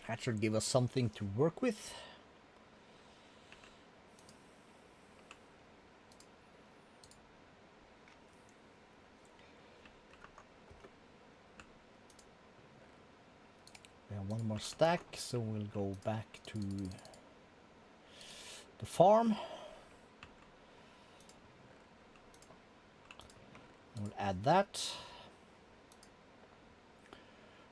That should give us something to work with. We have one more stack, so we'll go back to the farm. We'll add that.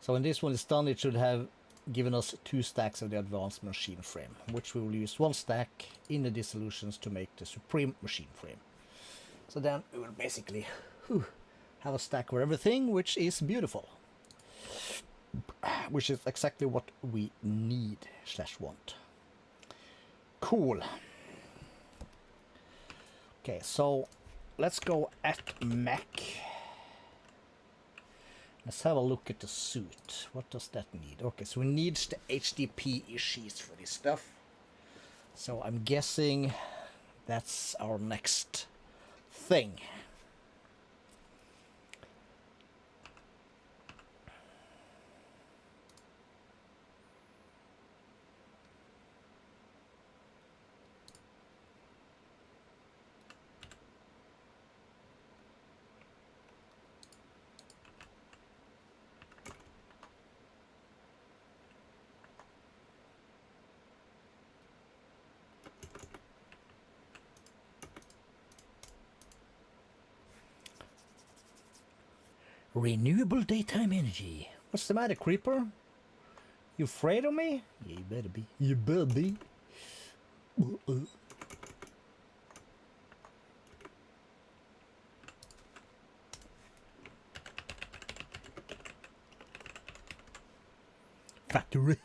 So when this one is done, it should have given us 2 stacks of the advanced machine frame, which we will use 1 stack in the dissolutions to make the supreme machine frame. So then we will basically have a stack for everything, which is beautiful. Which is exactly what we need / want. Cool. Okay, so let's go at mech. Let's have a look at the suit. What does that need? Okay, so we need the HDP issues for this stuff. So I'm guessing that's our next thing. Renewable daytime energy. What's the matter, creeper? You afraid of me? Yeah, you better be. You better be. Factory.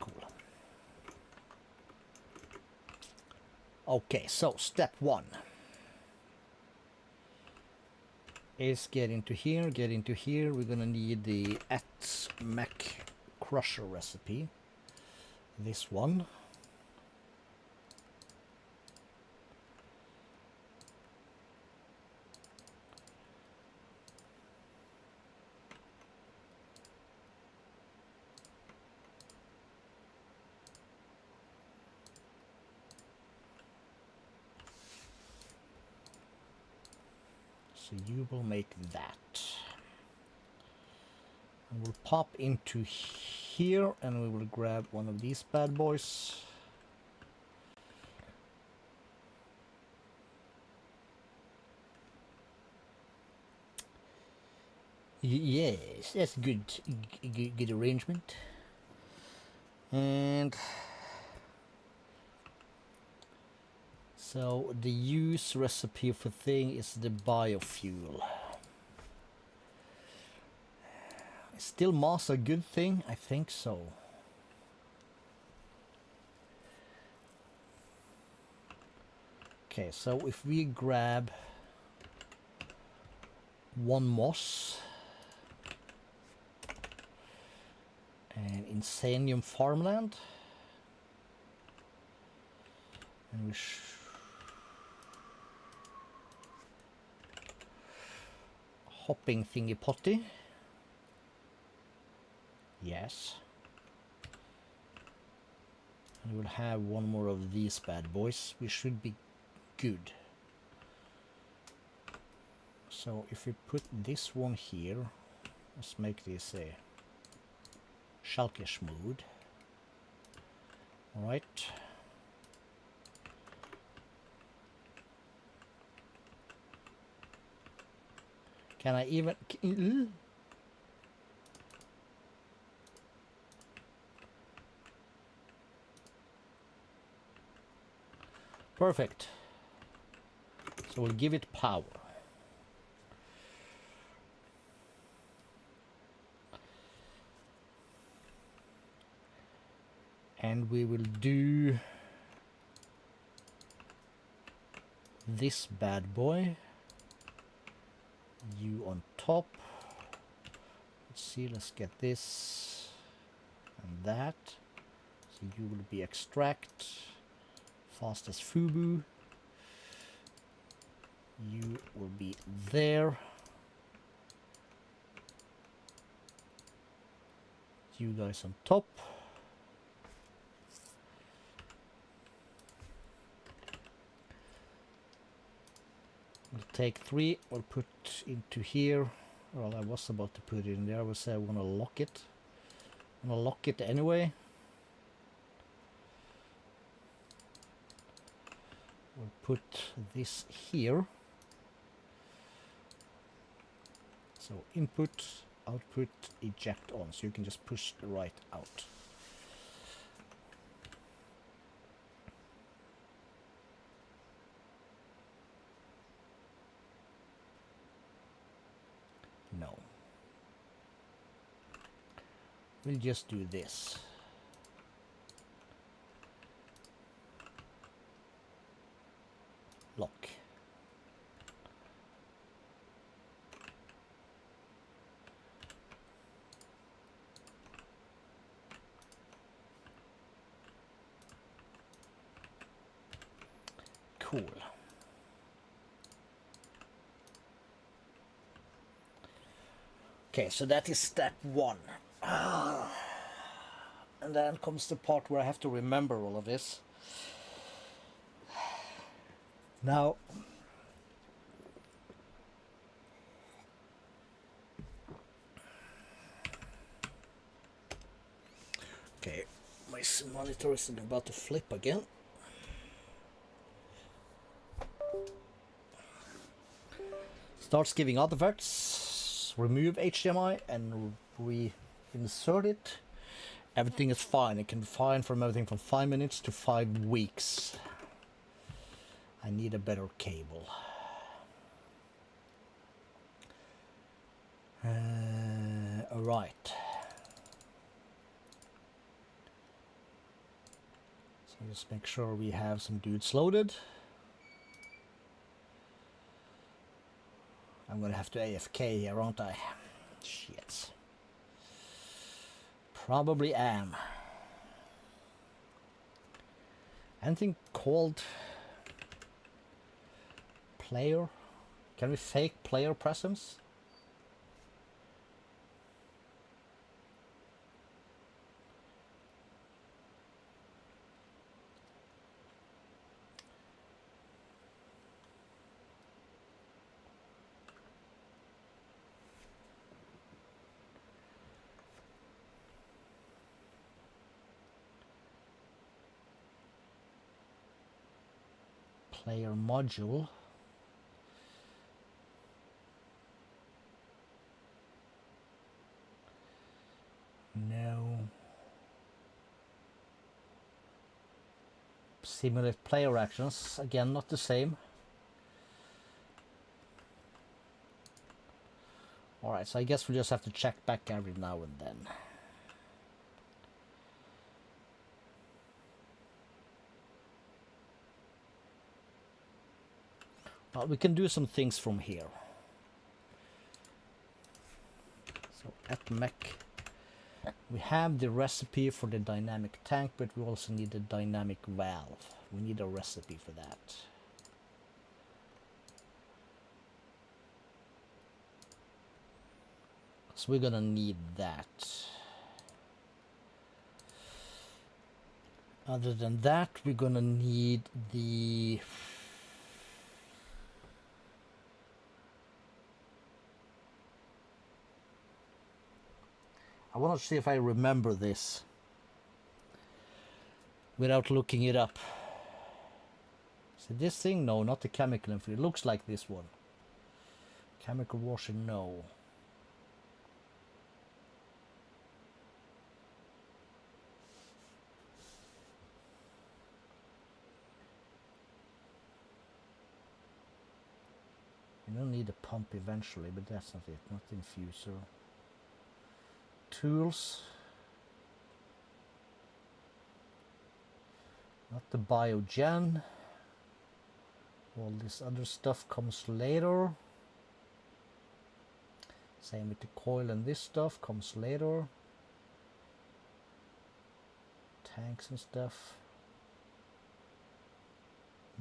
Cool. Okay, so step 1 is get into here. We're gonna need the mech crusher recipe. This one. So you will make that. And we'll pop into here and we will grab one of these bad boys. Yes, that's good arrangement. And so the use recipe for thing is the biofuel. Is still mass a good thing? I think so. Okay, so if we grab 1 moss and Insanium farmland, and we hopping thingy potty. Yes. And we'll have 1 more of these bad boys. We should be good. So if we put this one here, let's make this a Schalkish mode. All right. Can I even... Perfect. So we'll give it power. And we will do this bad boy. You on top. Let's see, let's get this and that. So you will be extract. Fast as Fubu. You will be there. You guys on top. We'll take 3, we'll put into here. Well, I was about to put it in there. I would say I want to lock it. I'm going to lock it anyway. We'll put this here. So input, output, eject on. So you can just push the right out. No. We'll just do this. Lock. Cool. Okay, so that is step 1. And then comes the part where I have to remember all of this. Now, okay, my monitor is about to flip again. Starts giving artifacts, remove HDMI and reinsert it. Everything is fine. It can be fine from everything from 5 minutes to 5 weeks. I need a better cable. Alright. So just make sure we have some dudes loaded. I'm gonna have to AFK here, aren't I? Shit. Probably am. Anything called player? Can we fake player presence? Player module. No. Simulate player actions. Again, not the same. Alright, so I guess we just have to check back every now and then. Well, we can do some things from here. So at mech, we have the recipe for the dynamic tank, but we also need a dynamic valve. We need a recipe for that. So we're gonna need that. Other than that, we're gonna need the I want to see if I remember this without looking it up. So this thing? No, not the chemical influence. It looks like this one. Chemical washer, no. You don't need a pump eventually, but that's not it. Not the infuser. Tools. Not the biogen. All this other stuff comes later. Same with the coil, and this stuff comes later. Tanks and stuff.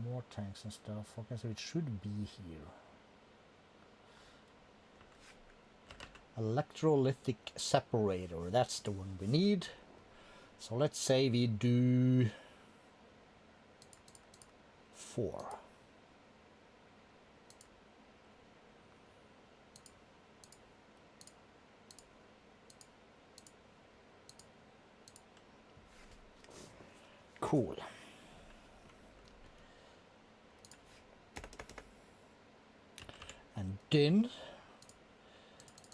More tanks and stuff. Okay, so it should be here. Electrolytic separator. That's the one we need. So let's say we do 4. Cool. And then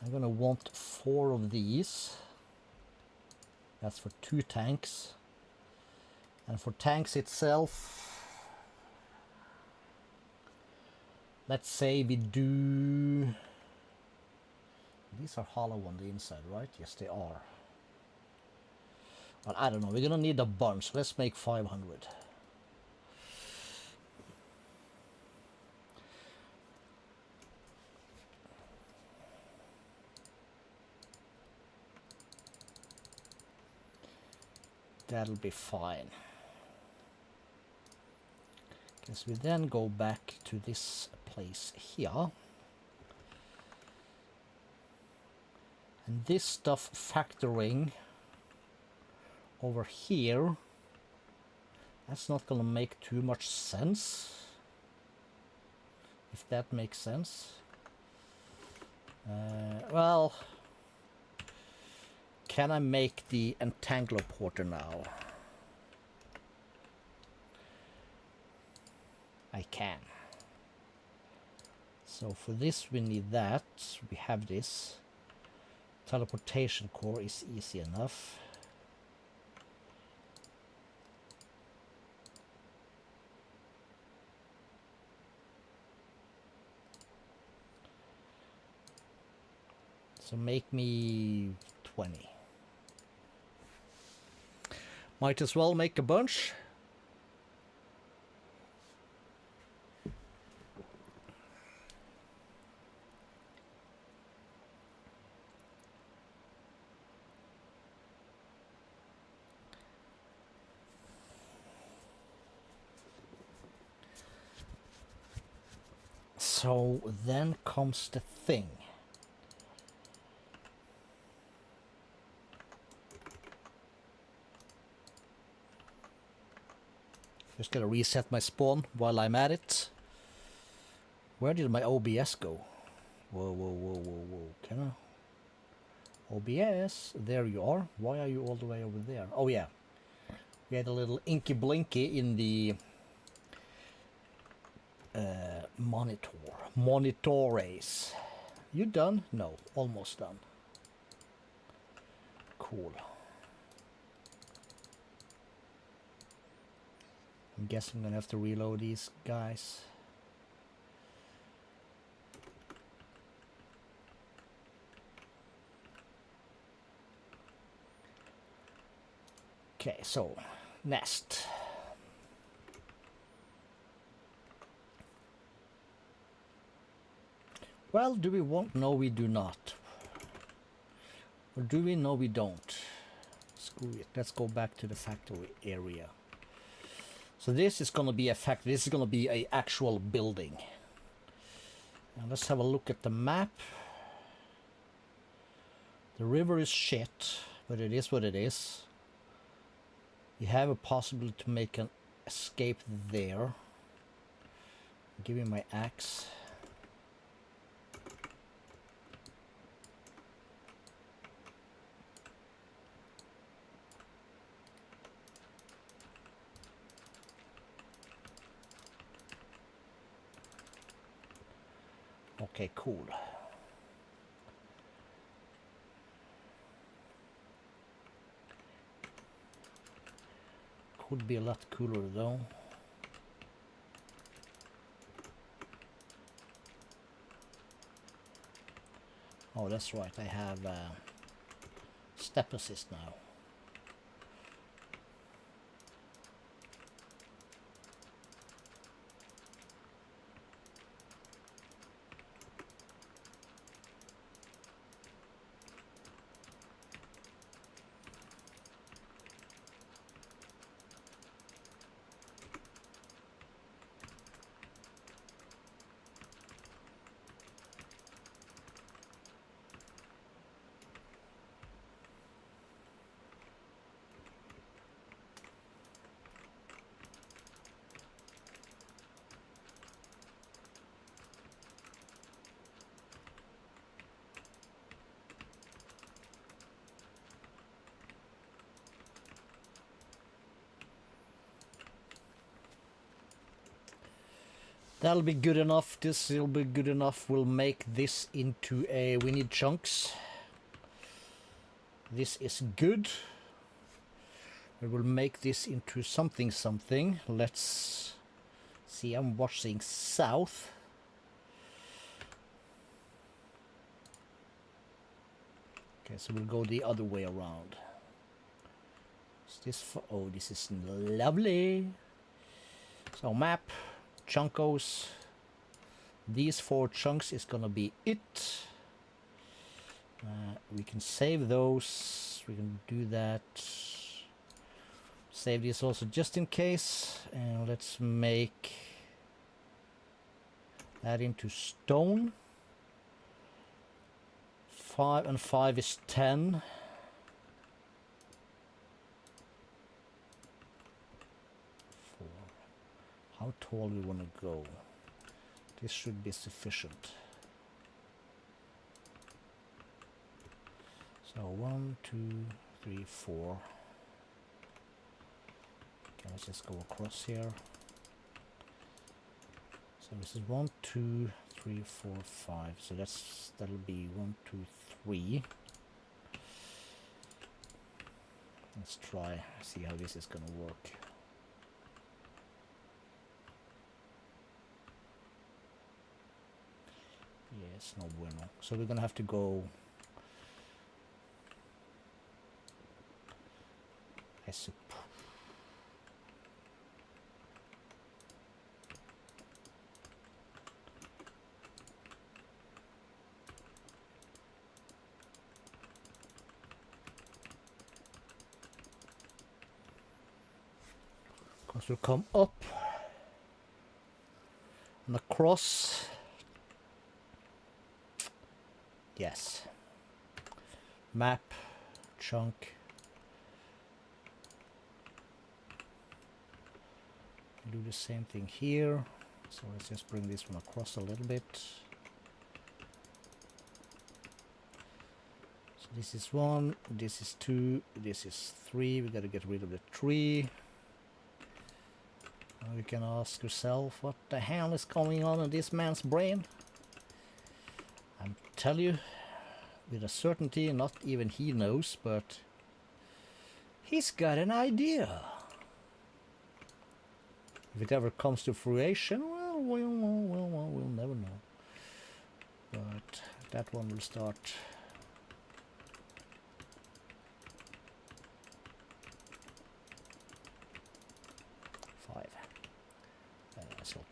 I'm gonna want 4 of these. That's for 2 tanks. And for tanks itself, let's say we do... These are hollow on the inside, right? Yes, they are. Well, I don't know. We're gonna need a bunch. Let's make 500. That'll be fine. Guess we then go back to this place here. And this stuff factoring over here, that's not gonna make too much sense. If that makes sense. Well... Can I make the entangler porter now? I can. So for this we need that. We have this. Teleportation core is easy enough. So make me 20. Might as well make a bunch. So then comes the thing. Just gotta reset my spawn while I'm at it. Where did my OBS go? Whoa, whoa, whoa, whoa, whoa. Can I? OBS, there you are. Why are you all the way over there? Oh yeah. We had a little inky blinky in the monitores. You done? No, almost done. Cool. I'm guessing I'm gonna have to reload these guys. Okay, so nest. Well, do we want? No, we do not. Or do we? No, we don't. Screw it. Let's go back to the factory area. So this is going to be a factory. This is going to be an actual building. Now let's have a look at the map. The river is shit, but it is what it is. You have a possibility to make an escape there. Give me my axe. Okay, cool. Could be a lot cooler though. Oh, that's right, I have step assist now. That'll be good enough. This will be good enough. We'll make this into a... We need chunks. This is good. We will make this into something. Let's see. I'm watching south. Okay, so we'll go the other way around. Is this for... Oh, this is lovely. So map. Chunkos. These 4 chunks is gonna be it. We can save those. We can do that. Save this also just in case. And let's make that into stone. 5 and 5 is 10. How tall we want to go? This should be sufficient. So 1, 2, 3, 4. Okay, let's just go across here. So this is 1, 2, 3, 4, 5. So that'll be 1, 2, 3. Let's try see how this is gonna work. Yes, no bueno. So we're gonna have to go. I suppose. Because we'll come up and across. Yes. Map, chunk. Do the same thing here. So let's just bring this one across a little bit. So this is 1, this is 2, this is 3. We got to get rid of the tree. Now you can ask yourself, what the hell is going on in this man's brain? I'm telling you, with a certainty, not even he knows, but he's got an idea. If it ever comes to fruition, well, we'll never know. But that one will start. 5. That's okay.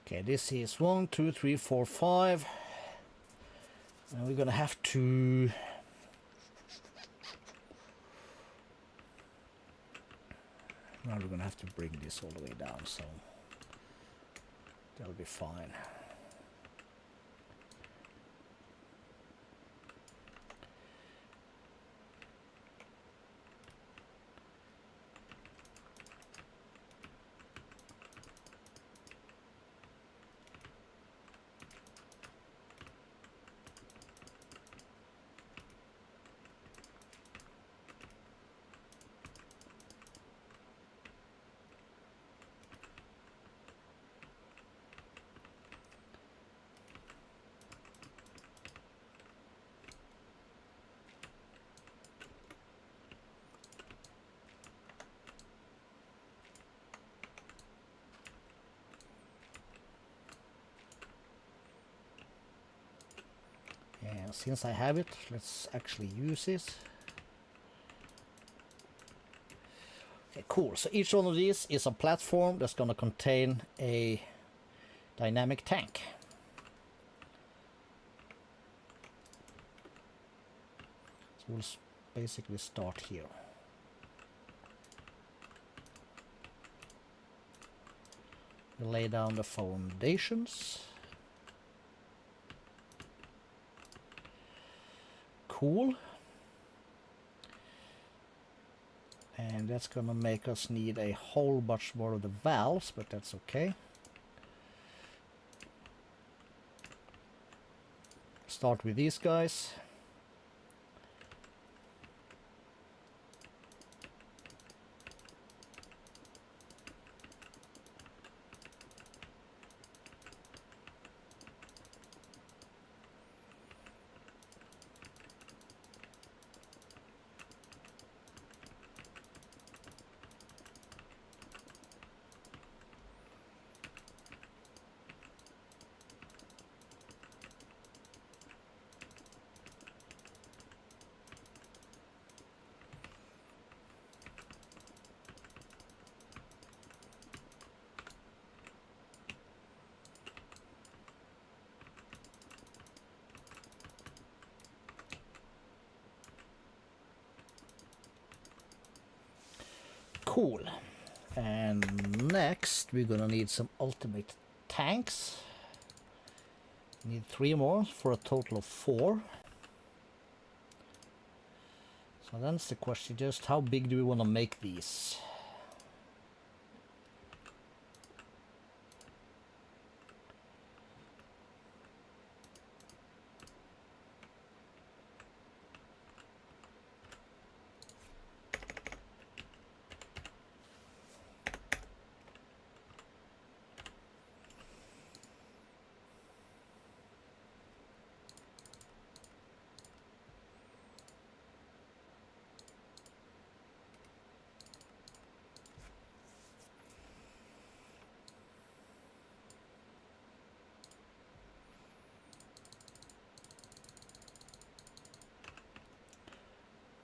Okay, this is 1, 2, 3, 4, 5. And we're gonna have to now we're gonna have to bring this all the way down, so that'll be fine. since I have it, let's actually use it. Okay, cool. So each one of these is a platform that's going to contain a dynamic tank. So we'll basically start here. We'll lay down the foundations. Cool. And that's gonna make us need a whole bunch more of the valves, but that's okay. Start with these guys. Cool. And next we're gonna need some ultimate tanks. Need 3 more for a total of 4. So that's the question, just how big do we want to make these?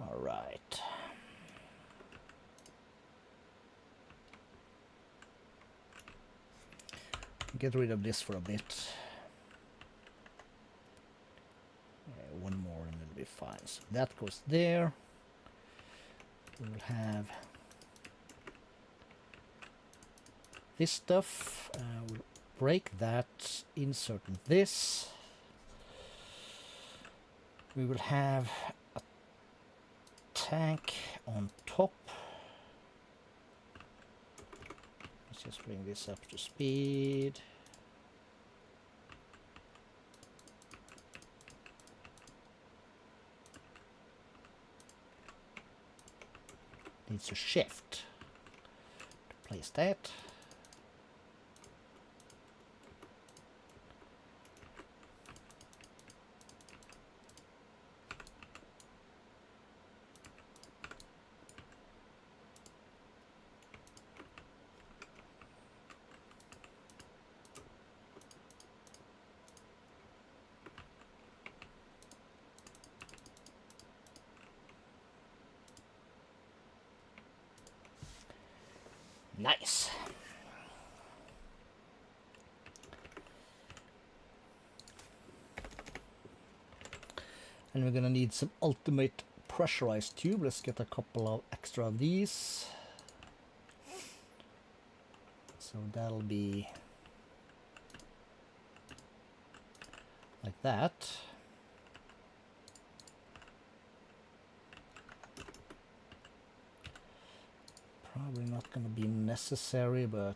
All right. Get rid of this for a bit. One more and it'll be fine. So that goes there. We'll have this stuff. We'll break that, insert this. We will have a tank on top. Let's just bring this up to speed. Needs a shift to place that. Nice. And we're gonna need some ultimate pressurized tube. Let's get a couple of extra of these. So that'll be like that. Probably not going to be necessary, but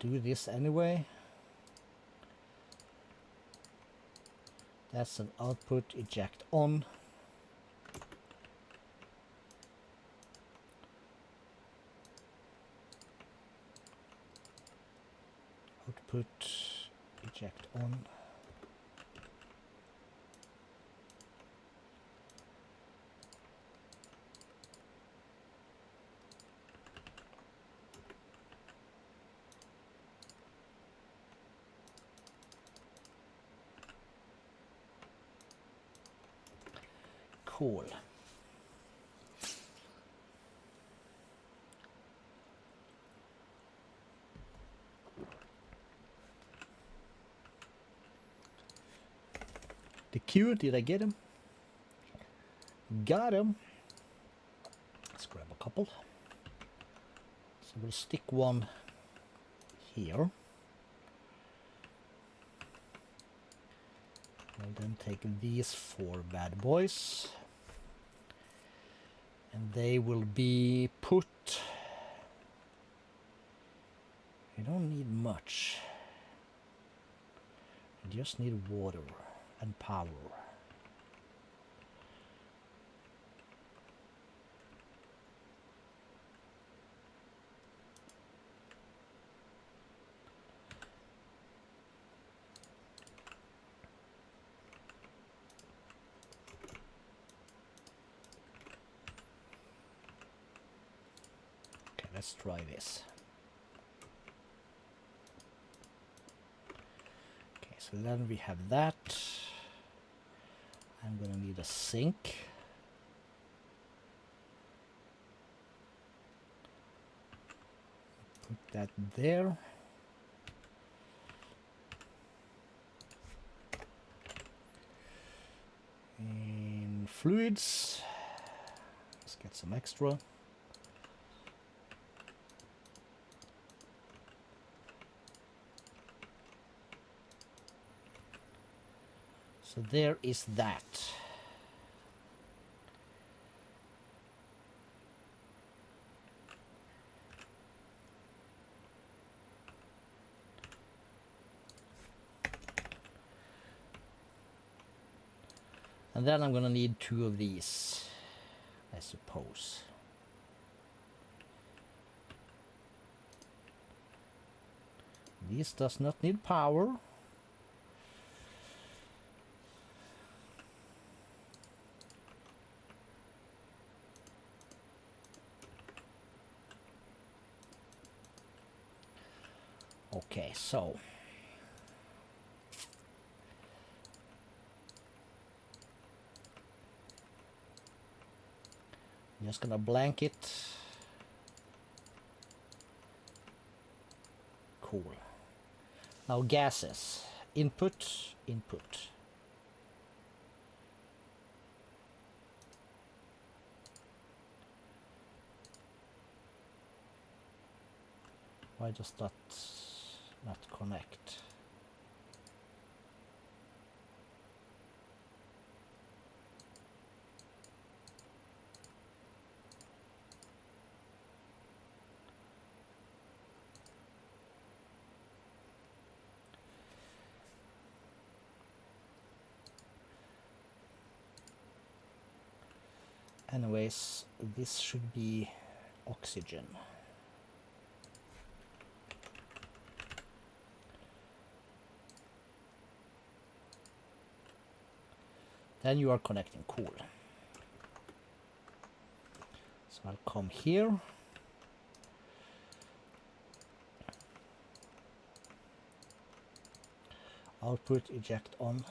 do this anyway. That's an output, eject on. Output, eject on. Cool. The Q, did I get him? Got him. Let's grab a couple. So we'll stick one here. I'll then take these 4 bad boys. And they will be put... You don't need much. You just need water and power. Okay, let's try this. Okay, so then we have that. I'm gonna need a sink. Put that there. And fluids. Let's get some extra. So there is that. And then I'm gonna need 2 of these, I suppose. This does not need power. Okay, so I'm just gonna blanket. Cool. Now gases. Input, input. Why does that not connect? Anyways, this should be oxygen. Then you are connecting. Cool. So I'll come here. Output eject on.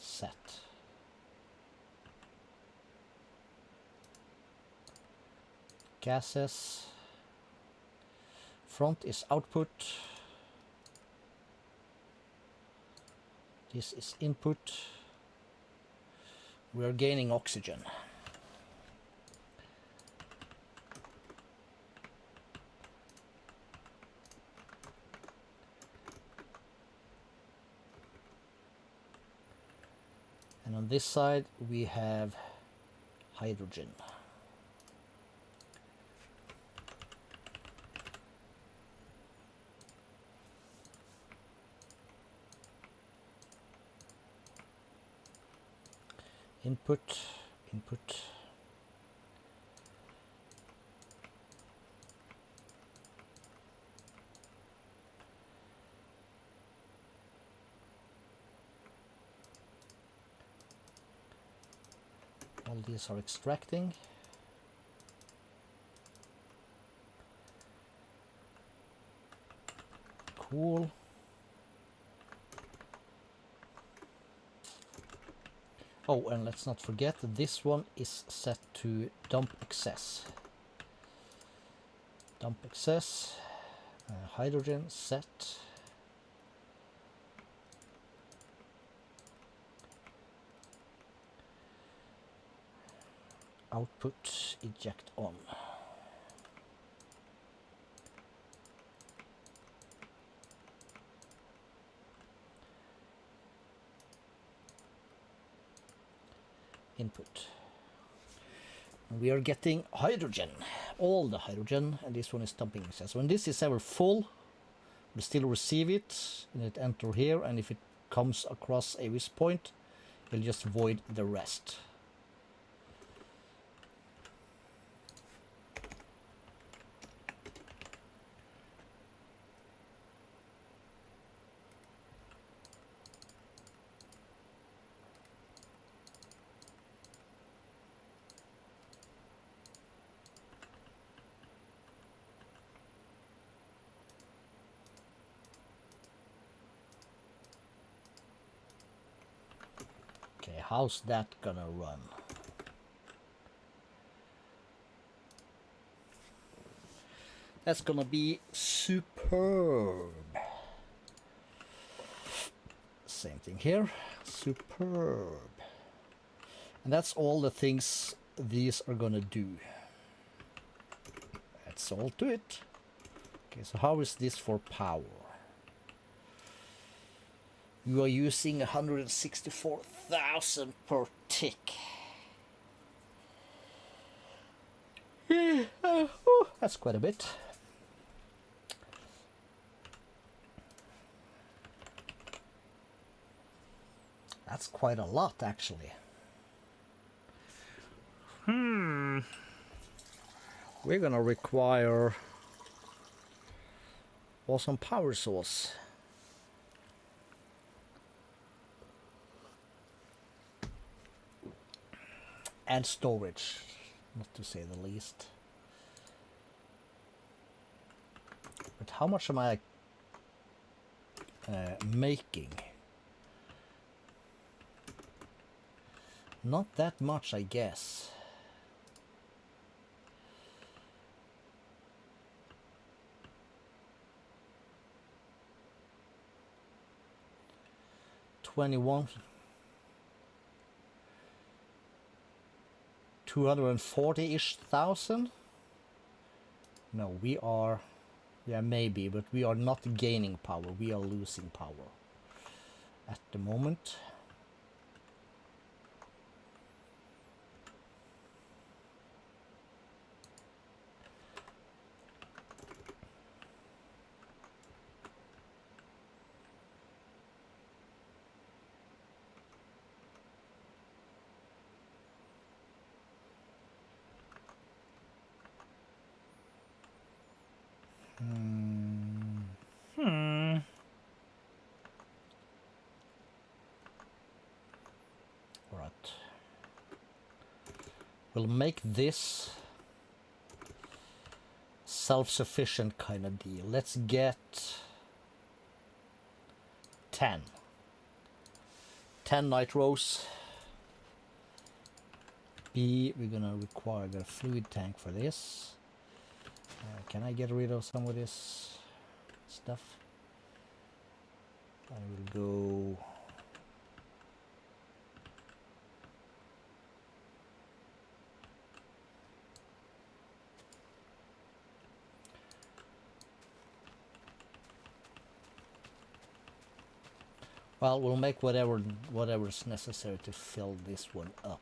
Set. Gases. Front is output. This is input. We are gaining oxygen. And on this side we have hydrogen. Input, input. All these are extracting. Cool. Oh, and let's not forget that this one is set to dump excess. Dump excess, hydrogen set. Output eject on. Input. And we are getting hydrogen, all the hydrogen, and this one is dumping excess. When this is ever full, we still receive it, and it enter here, and if it comes across a this point, it'll just void the rest. Okay, how's that gonna run? That's gonna be superb. Same thing here, superb. And that's all the things these are gonna do. That's all to it. Okay, so how is this for power? You are using 164,000 per tick. That's quite a bit. That's quite a lot, actually. We're gonna require awesome power source. And storage, not to say the least. But how much am I making? Not that much, I guess. $21,240-ish. No, we are, yeah, maybe, but we are not gaining power. We are losing power at the moment. Right. We'll make this self-sufficient kind of deal. Let's get 10 nitros. B, we're gonna require the fluid tank for this. Can I get rid of some of this stuff? I will go. Well, we'll make whatever's necessary to fill this one up.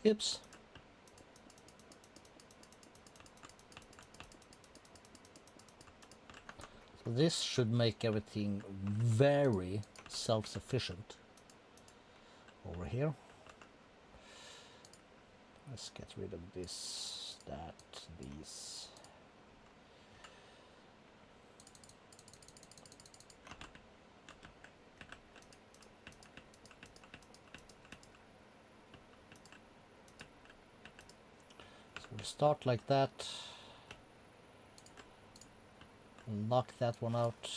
Oops. So this should make everything very self-sufficient over here. Let's get rid of this, that, these. So we start like that. Knock that one out.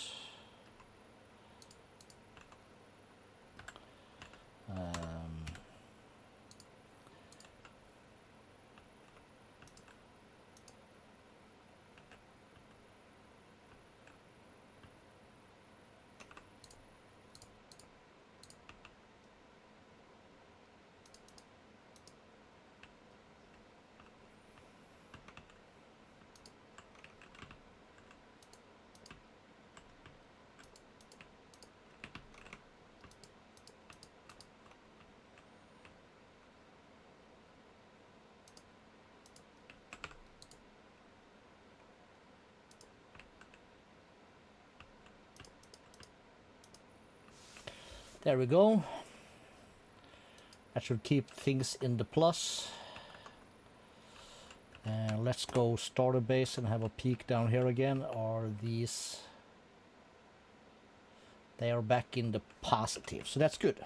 There we go. That should keep things in the plus. Let's go starter base and have a peek down here again. Are these... They are back in the positive, so that's good.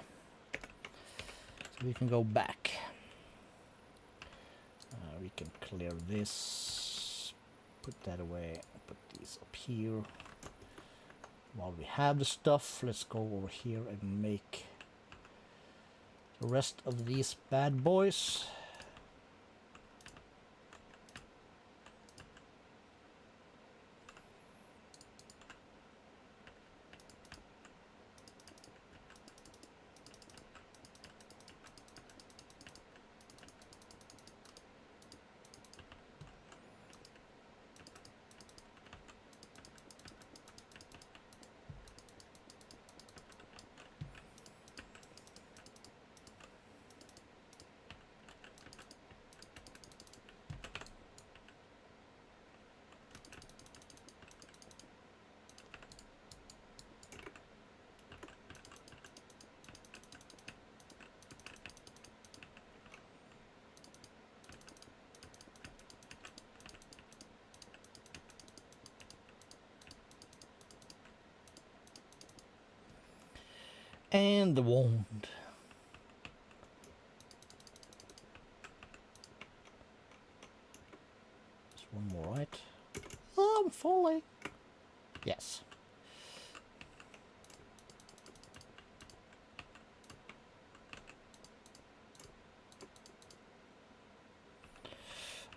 So we can go back. We can clear this, put that away, put these up here. While we have the stuff, let's go over here and make the rest of these bad boys. And the wound. There's one more, right? Oh, I'm falling. Yes.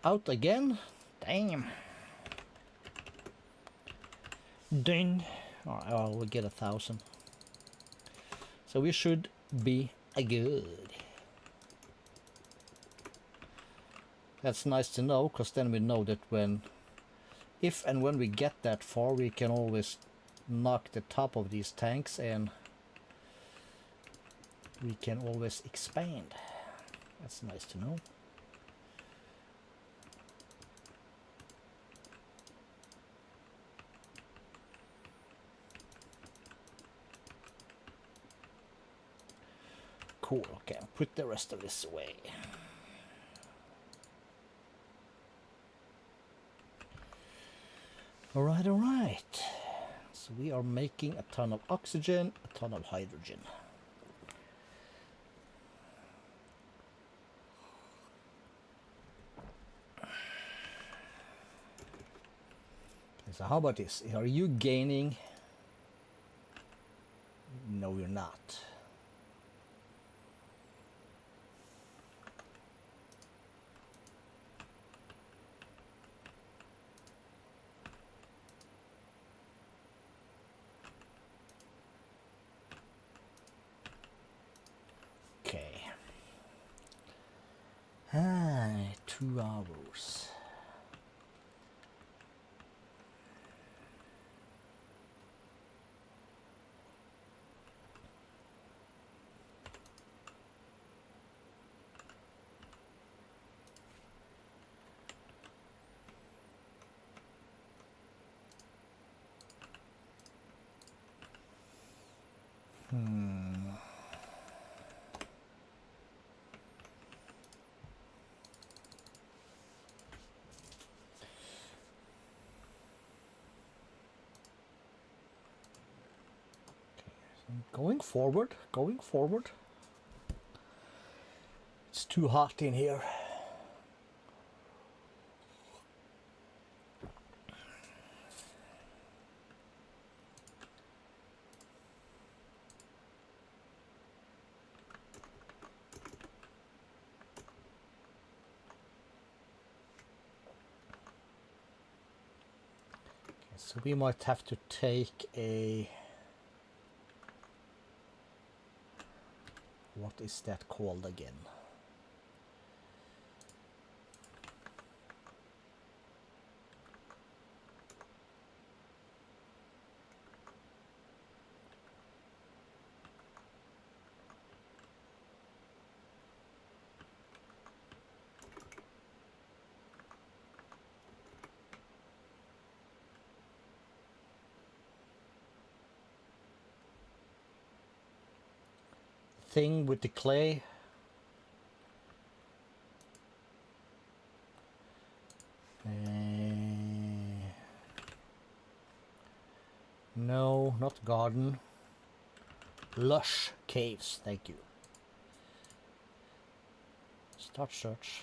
Out again? Damn. Ding. Alright, oh, we'll get 1,000. So we should be good. That's nice to know, because then we know that if and when we get that far, we can always knock the top of these tanks and we can always expand. That's nice to know. Cool, okay, put the rest of this away. Alright, alright. So we are making a ton of oxygen, a ton of hydrogen. Okay, so how about this? Are you gaining? No, you're not. Okay. 2 hours. Going forward, going forward. It's too hot in here. So we might have to take a... What is that called again? Thing with the clay. No, not garden. Lush caves, thank you. Start search.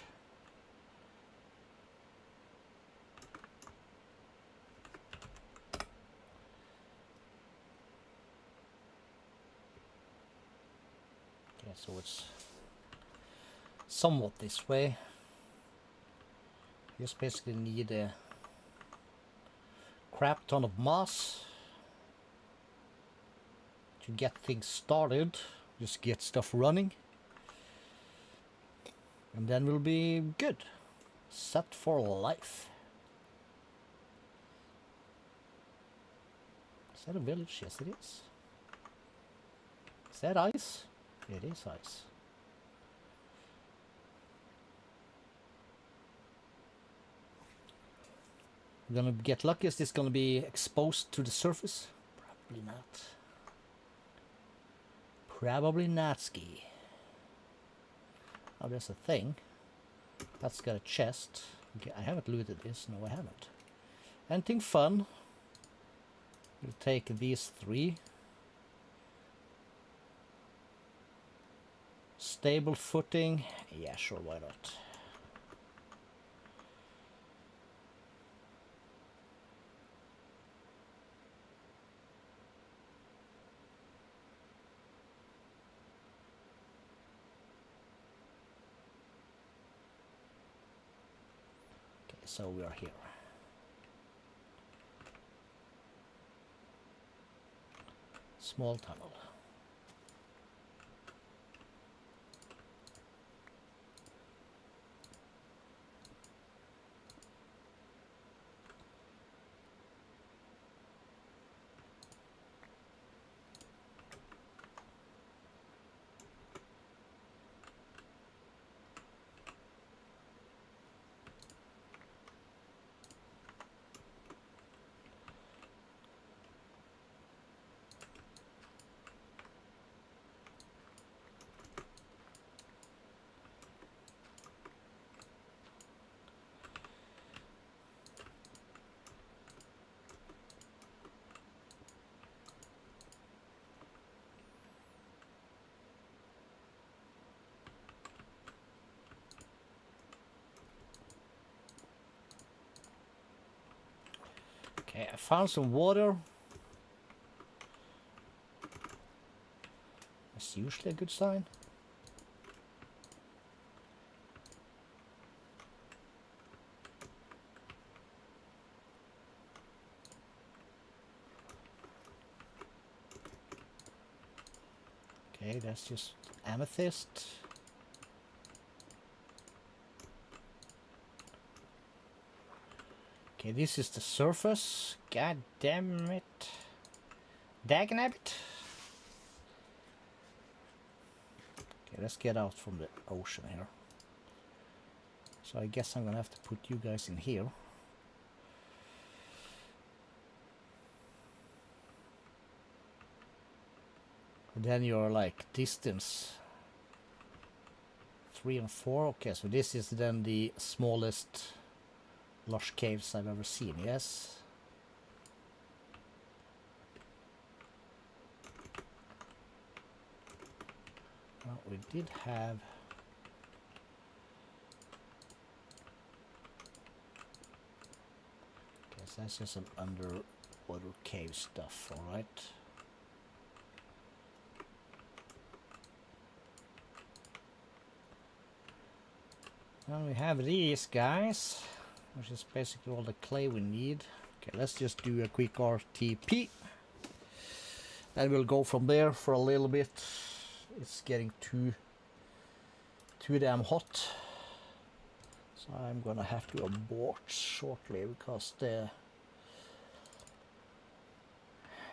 Okay, so it's somewhat this way. You just basically need a crap ton of moss to get things started. Just get stuff running. And then we'll be good. Set for life. Is that a village? Yes, it is. Is that ice? It is ice. We're gonna get lucky. Is this gonna be exposed to the surface? Probably not. Probably not, ski. Oh, there's a thing. That's got a chest. Okay, I haven't looted this. No, I haven't. Anything fun? We'll take these 3. Stable footing. Yeah, sure, why not? Okay, so we are here. Small tunnel. Okay, I found some water. That's usually a good sign. Okay, that's just amethyst. Okay, this is the surface. God damn it. Dagnabbit. Okay, let's get out from the ocean here. So I guess I'm gonna have to put you guys in here. And then you're like distance 3 and 4. Okay, so this is then the smallest lush caves I've ever seen, yes? Well, we did have... Okay, so that's just some underwater cave stuff, alright. Well, we have these guys, which is basically all the clay we need. Okay, let's just do a quick RTP. And we'll go from there for a little bit. It's getting too damn hot. So I'm gonna have to abort shortly because the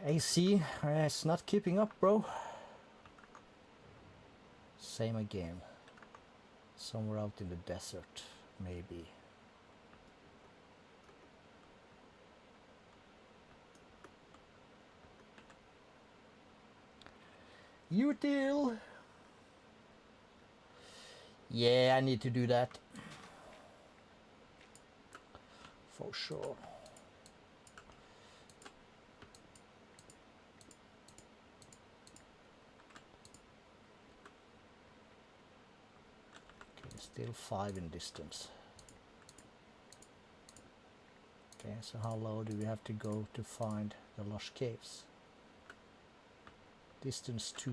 AC is not keeping up, bro. Same again. Somewhere out in the desert, maybe. Util. Yeah, I need to do that. For sure. Okay, still 5 in distance. Okay, so how low do we have to go to find the lush caves? Distance 2.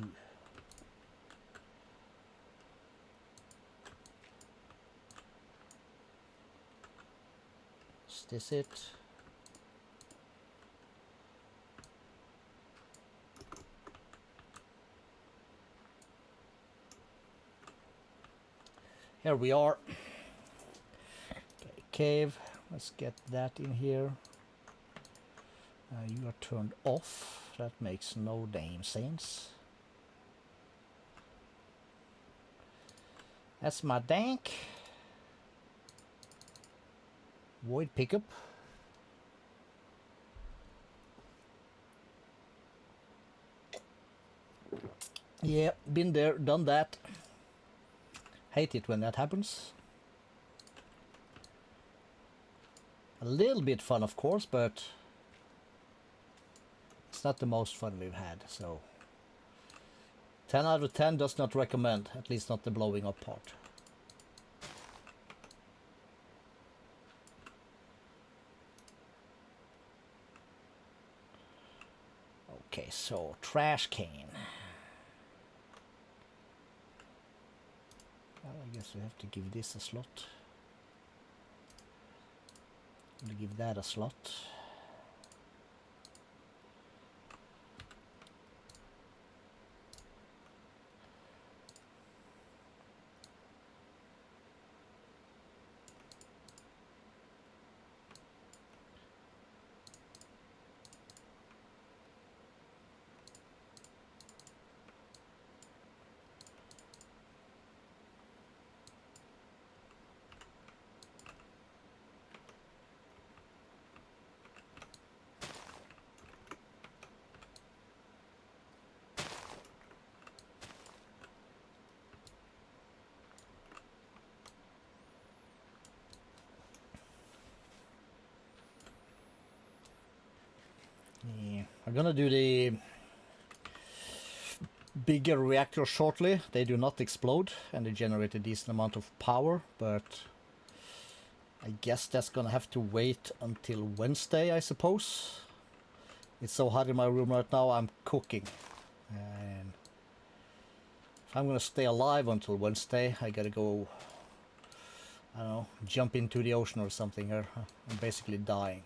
Is this it? Here we are. Okay, cave. Let's get that in here. You are turned off. That makes no damn sense. That's my dank. Void pickup. Yeah, been there, done that. Hate it when that happens. A little bit fun, of course, but it's not the most fun we've had, so 10 out of 10 does not recommend, at least not the blowing up part. Okay, so trash can. Well, I guess we have to give this a slot. We'll give that a slot. Yeah, I'm gonna do the bigger reactor shortly. They do not explode and they generate a decent amount of power, but I guess that's gonna have to wait until Wednesday, I suppose. It's so hot in my room right now, I'm cooking. And if I'm gonna stay alive until Wednesday, I gotta go, I don't know, jump into the ocean or something here. I'm basically dying.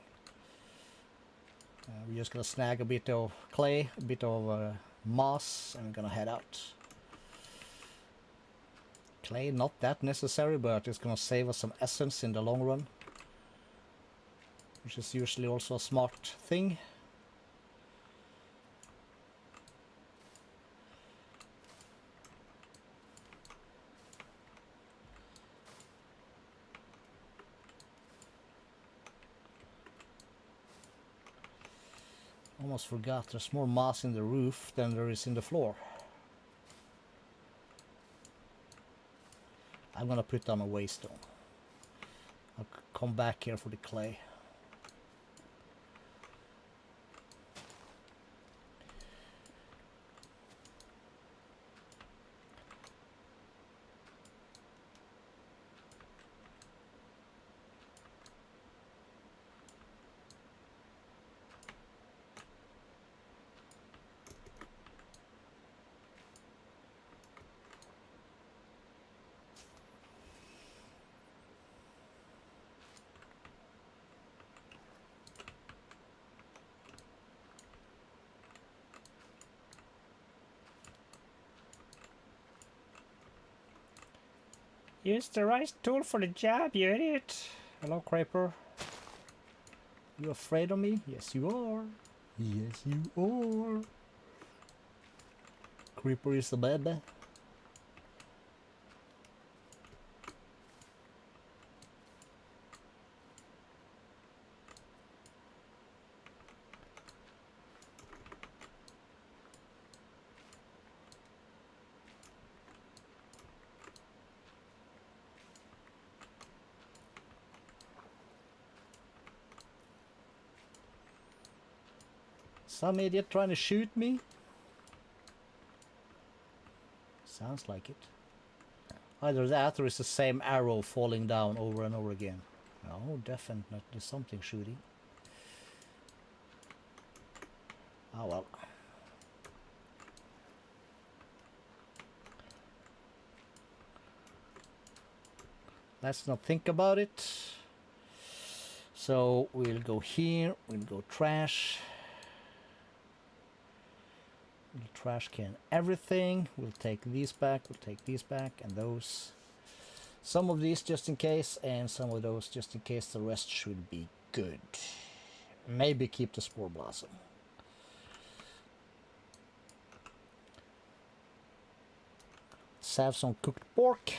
We're just gonna snag a bit of clay, a bit of moss, and we're gonna head out. Clay, not that necessary, but it's gonna save us some essence in the long run, which is usually also a smart thing. Almost forgot, there's more moss in the roof than there is in the floor. I'm gonna put down a waystone. I'll come back here for the clay. Use the right tool for the job, you idiot. Hello, Creeper. You afraid of me? Yes, you are. Yes, you are. Creeper is a baby. Some idiot trying to shoot me? Sounds like it. Either that or it's the same arrow falling down over and over again. No, definitely something shooting. Oh well. Let's not think about it. So we'll go here, we'll go trash. We'll trash can everything. We'll take these back, we'll take these back, and those. Some of these just in case, and some of those just in case. The rest should be good. Maybe keep the spore blossom. Let's have some cooked pork.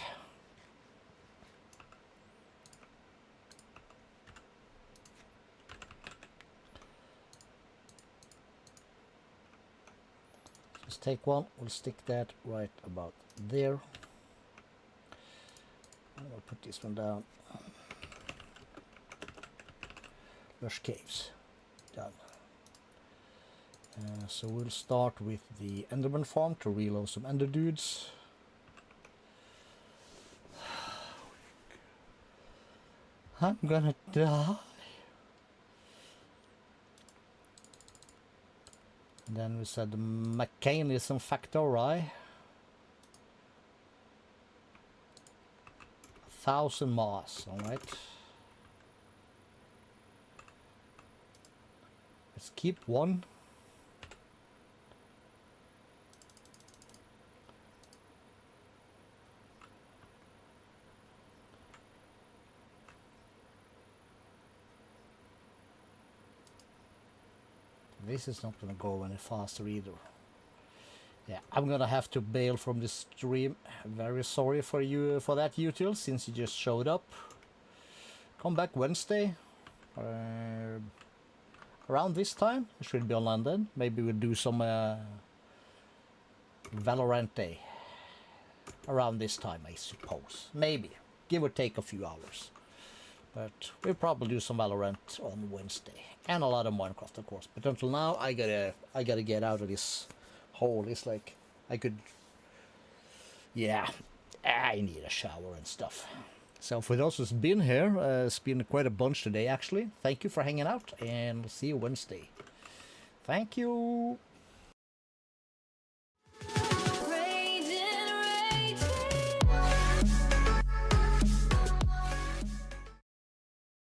Just take one, we'll stick that right about there. And we'll put this one down. Lush caves. Done. So we'll start with the Enderman farm to reload some Ender dudes. I'm gonna die. And then we said the Mekanism factori. 1,000 moss, alright. Let's keep one. This is not gonna go any faster either. Yeah, I'm gonna have to bail from this stream. Very sorry for you for that, Util, since you just showed up. Come back Wednesday. Around this time, I should be online then. Maybe we'll do some Valorant Day. Around this time, I suppose. Maybe. Give or take a few hours. But we'll probably do some Valorant on Wednesday. And a lot of Minecraft, of course. But until now, I gotta get out of this hole. It's like I could, yeah, I need a shower and stuff. So for those who's been here, it's been quite a bunch today actually. Thank you for hanging out, and see you Wednesday. Thank you.